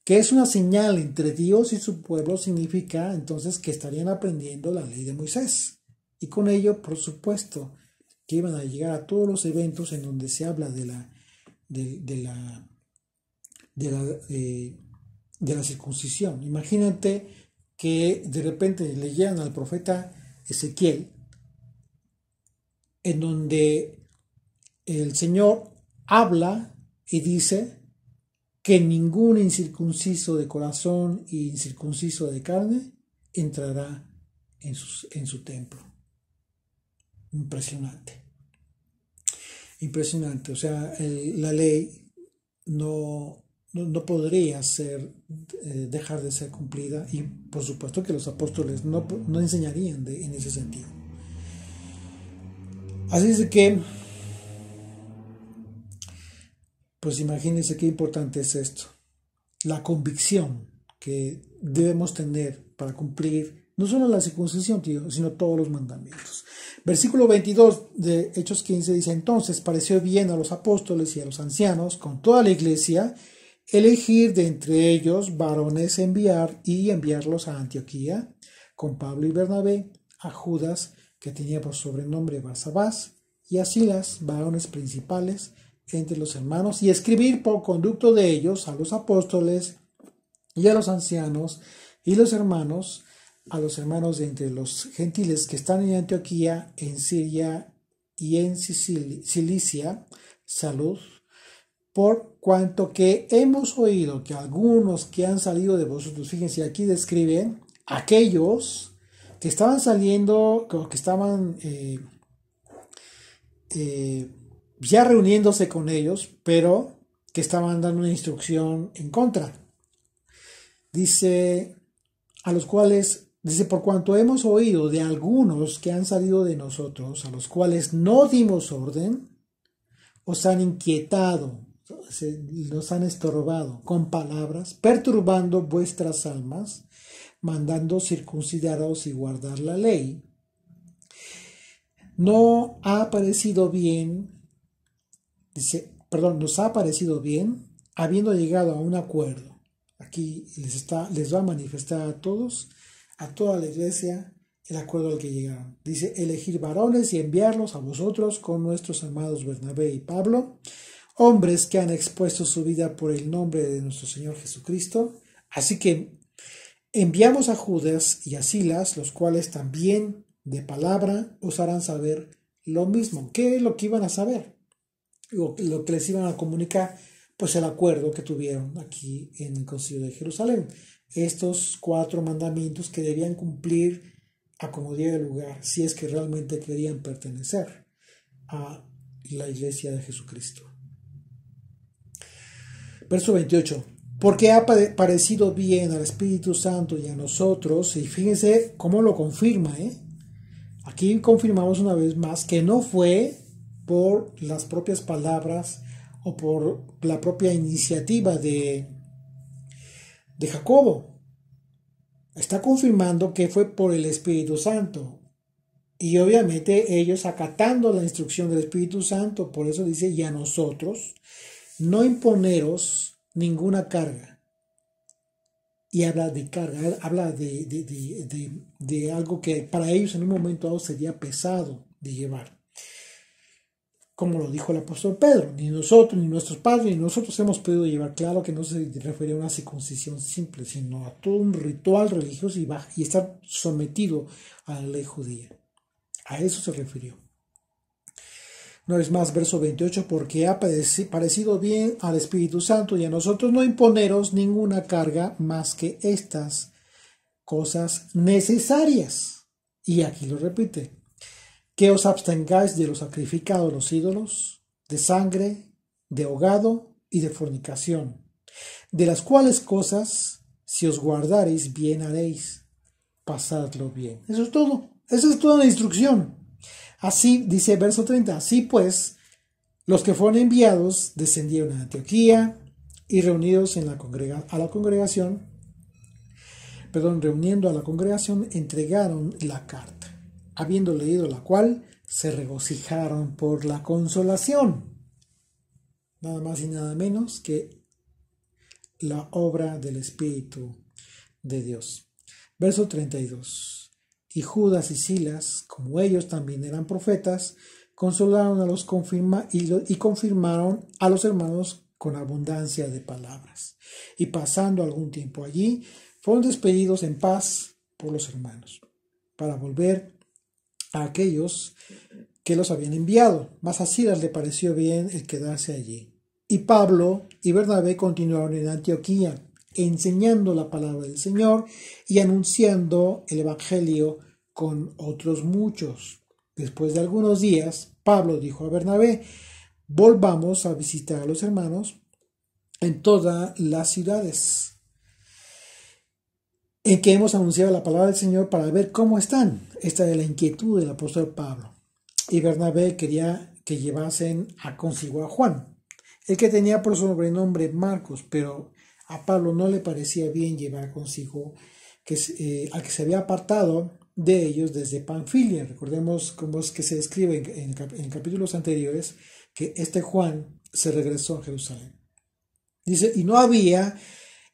que es una señal entre Dios y su pueblo, significa entonces que estarían aprendiendo la ley de Moisés. Y con ello, por supuesto, que iban a llegar a todos los eventos en donde se habla de la circuncisión. Imagínate que de repente leyeran al profeta Ezequiel, en donde el Señor habla y dice que ningún incircunciso de corazón y incircunciso de carne entrará en su templo. Impresionante. O sea, la ley no podría dejar de ser cumplida, y por supuesto que los apóstoles no enseñarían en ese sentido. Así es de que, pues imagínense qué importante es esto. La convicción que debemos tener para cumplir no solo la circuncisión, sino todos los mandamientos. Versículo 22 de Hechos 15 dice, entonces pareció bien a los apóstoles y a los ancianos, con toda la iglesia, elegir de entre ellos varones enviarlos a Antioquía, con Pablo y Bernabé, a Judas, que tenía por sobrenombre Barsabás, y a Silas, varones principales entre los hermanos, y escribir por conducto de ellos a los apóstoles y a los ancianos y a los hermanos de entre los gentiles que están en Antioquía, en Siria y en Cilicia, salud, por cuanto que hemos oído que algunos que han salido de vosotros, fíjense, aquí describen aquellos que estaban saliendo, que estaban ya reuniéndose con ellos, pero que estaban dando una instrucción en contra. Dice, a los cuales, dice, por cuanto hemos oído de algunos que han salido de nosotros, a los cuales no dimos orden, os han inquietado Nos han estorbado con palabras, perturbando vuestras almas, mandando circuncidaros y guardar la ley. Nos ha parecido bien, habiendo llegado a un acuerdo. Aquí les va a manifestar a todos, a toda la iglesia, el acuerdo al que llegaron. Dice, elegir varones y enviarlos a vosotros con nuestros amados Bernabé y Pablo, hombres que han expuesto su vida por el nombre de nuestro Señor Jesucristo. Así que enviamos a Judas y a Silas, los cuales también de palabra os harán saber lo mismo. ¿Qué es lo que iban a saber? Lo que les iban a comunicar, pues el acuerdo que tuvieron aquí en el Concilio de Jerusalén. Estos 4 mandamientos que debían cumplir a como diera lugar, si es que realmente querían pertenecer a la iglesia de Jesucristo. Verso 28. Porque ha parecido bien al Espíritu Santo y a nosotros, y fíjense cómo lo confirma, Aquí confirmamos una vez más que no fue por las propias palabras o por la propia iniciativa de Jacobo. Está confirmando que fue por el Espíritu Santo. Y obviamente ellos acatando la instrucción del Espíritu Santo, por eso dice, y a nosotros, no imponeros ninguna carga. Y habla de carga, habla de algo que para ellos en un momento dado sería pesado de llevar. Como lo dijo el apóstol Pedro, ni nosotros, ni nuestros padres, ni nosotros hemos podido llevar. Claro que no se refería a una circuncisión simple, sino a todo un ritual religioso y estar sometido a la ley judía. A eso se refirió. Una vez más, verso 28, porque ha parecido bien al Espíritu Santo y a nosotros no imponeros ninguna carga más que estas cosas necesarias. Y aquí lo repite, que os abstengáis de lo sacrificado a los ídolos, de sangre, de ahogado y de fornicación, de las cuales cosas, si os guardareis, bien haréis, pasadlo bien. Eso es todo, esa es toda la instrucción. Así, dice verso 30, así pues, los que fueron enviados descendieron a Antioquía y reuniendo a la congregación, entregaron la carta, habiendo leído la cual, se regocijaron por la consolación. Nada más y nada menos que la obra del Espíritu de Dios. Verso 32. Y Judas y Silas, como ellos también eran profetas, consolaron a los y confirmaron a los hermanos con abundancia de palabras. Y pasando algún tiempo allí, fueron despedidos en paz por los hermanos, para volver a aquellos que los habían enviado. Mas a Silas le pareció bien el quedarse allí. Y Pablo y Bernabé continuaron en Antioquía, enseñando la palabra del Señor y anunciando el Evangelio con otros muchos. Después de algunos días, Pablo dijo a Bernabé, volvamos a visitar a los hermanos en todas las ciudades en que hemos anunciado la palabra del Señor para ver cómo están. Esta es la inquietud del apóstol Pablo. Y Bernabé quería que llevasen consigo a Juan, el que tenía por sobrenombre Marcos, pero a Pablo no le parecía bien llevar consigo al que se había apartado de ellos desde Panfilia. Recordemos cómo es que se describe en capítulos anteriores que este Juan se regresó a Jerusalén. Dice, y no había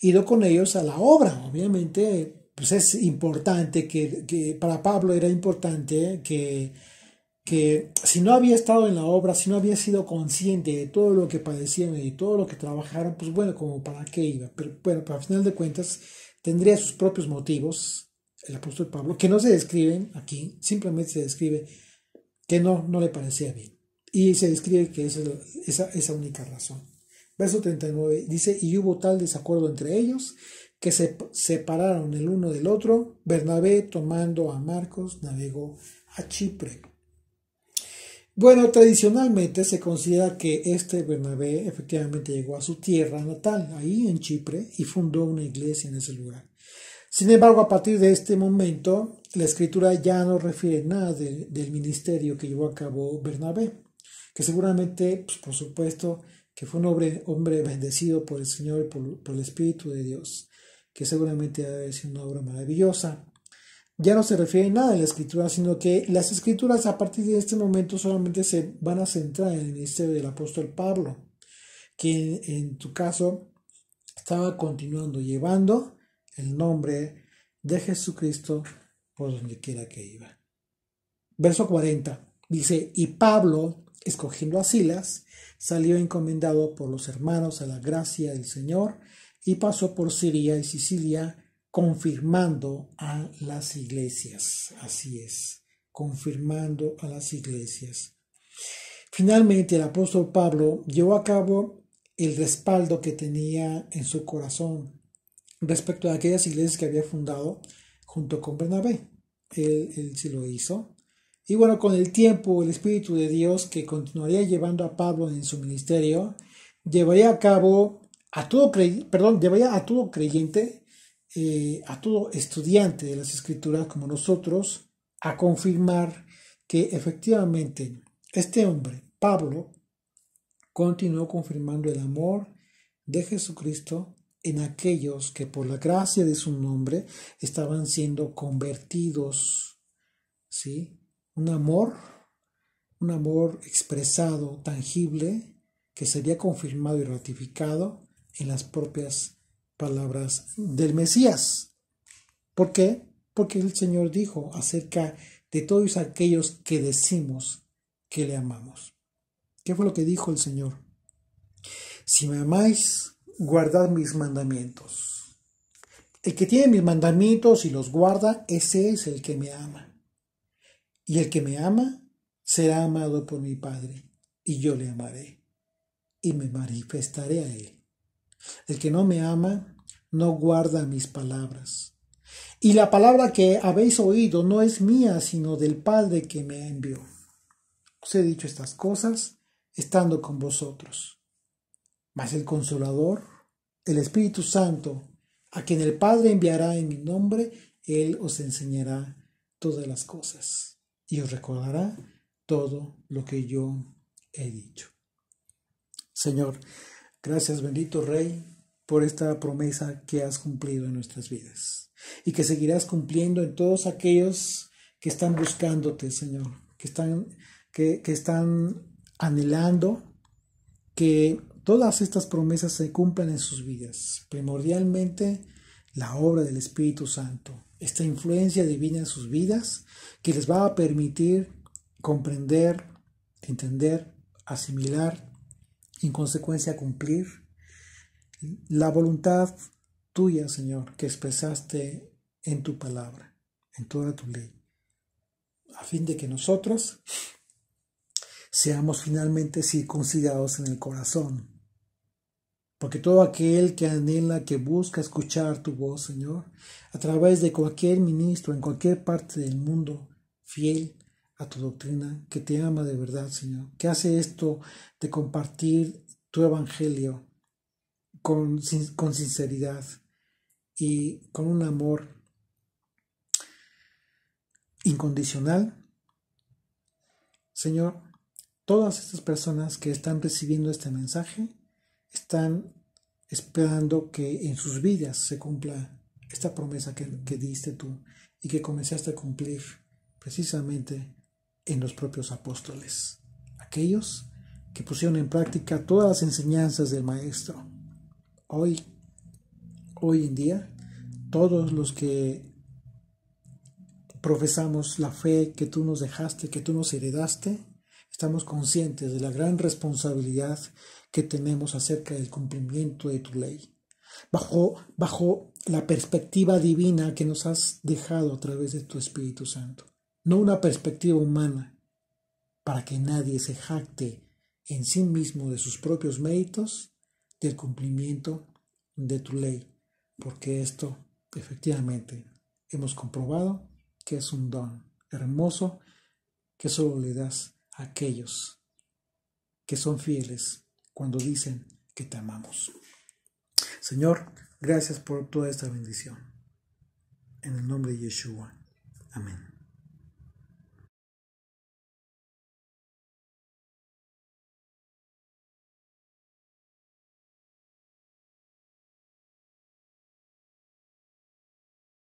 ido con ellos a la obra. Obviamente, pues es importante que para Pablo era importante que si no había estado en la obra, si no había sido consciente de todo lo que padecían y todo lo que trabajaron, pues bueno, como para qué iba. Pero bueno, al final de cuentas tendría sus propios motivos, el apóstol Pablo, que no se describen aquí, simplemente se describe que no le parecía bien. Y se describe que esa es esa única razón. Verso 39 dice, y hubo tal desacuerdo entre ellos que se separaron el uno del otro. Bernabé, tomando a Marcos, navegó a Chipre. Bueno, tradicionalmente se considera que este Bernabé efectivamente llegó a su tierra natal, ahí en Chipre, y fundó una iglesia en ese lugar. Sin embargo, a partir de este momento, la escritura ya no refiere nada del ministerio que llevó a cabo Bernabé, que seguramente, pues, por supuesto, que fue un hombre bendecido por el Señor y por el Espíritu de Dios, que seguramente debe ser una obra maravillosa. Ya no se refiere a nada en la Escritura, sino que las Escrituras a partir de este momento solamente se van a centrar en el ministerio del apóstol Pablo, que en tu caso estaba continuando llevando el nombre de Jesucristo por donde quiera que iba. Verso 40 dice: y Pablo, escogiendo a Silas, salió encomendado por los hermanos a la gracia del Señor y pasó por Siria y Sicilia, confirmando a las iglesias. Así es, confirmando a las iglesias. Finalmente, el apóstol Pablo llevó a cabo el respaldo que tenía en su corazón respecto a aquellas iglesias que había fundado junto con Bernabé. Él sí lo hizo. Y bueno, con el tiempo, el Espíritu de Dios, que continuaría llevando a Pablo en su ministerio, llevaría a todo creyente, a todo estudiante de las Escrituras como nosotros, a confirmar que efectivamente este hombre, Pablo, continuó confirmando el amor de Jesucristo en aquellos que por la gracia de su nombre estaban siendo convertidos, ¿sí? Un amor expresado, tangible, que sería confirmado y ratificado en las propias palabras del Mesías. ¿Por qué? Porque el Señor dijo acerca de todos aquellos que decimos que le amamos. ¿Qué fue lo que dijo el Señor? Si me amáis, guardad mis mandamientos. El que tiene mis mandamientos y los guarda, ese es el que me ama. Y el que me ama será amado por mi Padre, y yo le amaré, y me manifestaré a él. El que no me ama, no guarda mis palabras. Y la palabra que habéis oído no es mía, sino del Padre que me envió. Os he dicho estas cosas estando con vosotros. Mas el Consolador, el Espíritu Santo, a quien el Padre enviará en mi nombre, Él os enseñará todas las cosas y os recordará todo lo que yo he dicho. Señor, gracias, bendito Rey, por esta promesa que has cumplido en nuestras vidas y que seguirás cumpliendo en todos aquellos que están buscándote, Señor, que están anhelando que todas estas promesas se cumplan en sus vidas. Primordialmente, la obra del Espíritu Santo, esta influencia divina en sus vidas que les va a permitir comprender, entender, asimilar, en consecuencia cumplir la voluntad tuya, Señor, que expresaste en tu palabra, en toda tu ley, a fin de que nosotros seamos finalmente circuncidados en el corazón. Porque todo aquel que anhela, que busca escuchar tu voz, Señor, a través de cualquier ministro en cualquier parte del mundo, fiel a tu doctrina, que te ama de verdad, Señor, que hace esto de compartir tu evangelio con sinceridad y con un amor incondicional, Señor, todas estas personas que están recibiendo este mensaje están esperando que en sus vidas se cumpla esta promesa que diste tú y que comenzaste a cumplir precisamente en los propios apóstoles, aquellos que pusieron en práctica todas las enseñanzas del Maestro. Hoy en día, todos los que profesamos la fe que tú nos dejaste, que tú nos heredaste, estamos conscientes de la gran responsabilidad que tenemos acerca del cumplimiento de tu ley, bajo la perspectiva divina que nos has dejado a través de tu Espíritu Santo, no una perspectiva humana, para que nadie se jacte en sí mismo de sus propios méritos del cumplimiento de tu ley, porque esto efectivamente hemos comprobado que es un don hermoso que solo le das a aquellos que son fieles cuando dicen que te amamos. Señor, gracias por toda esta bendición. En el nombre de Yeshua. Amén.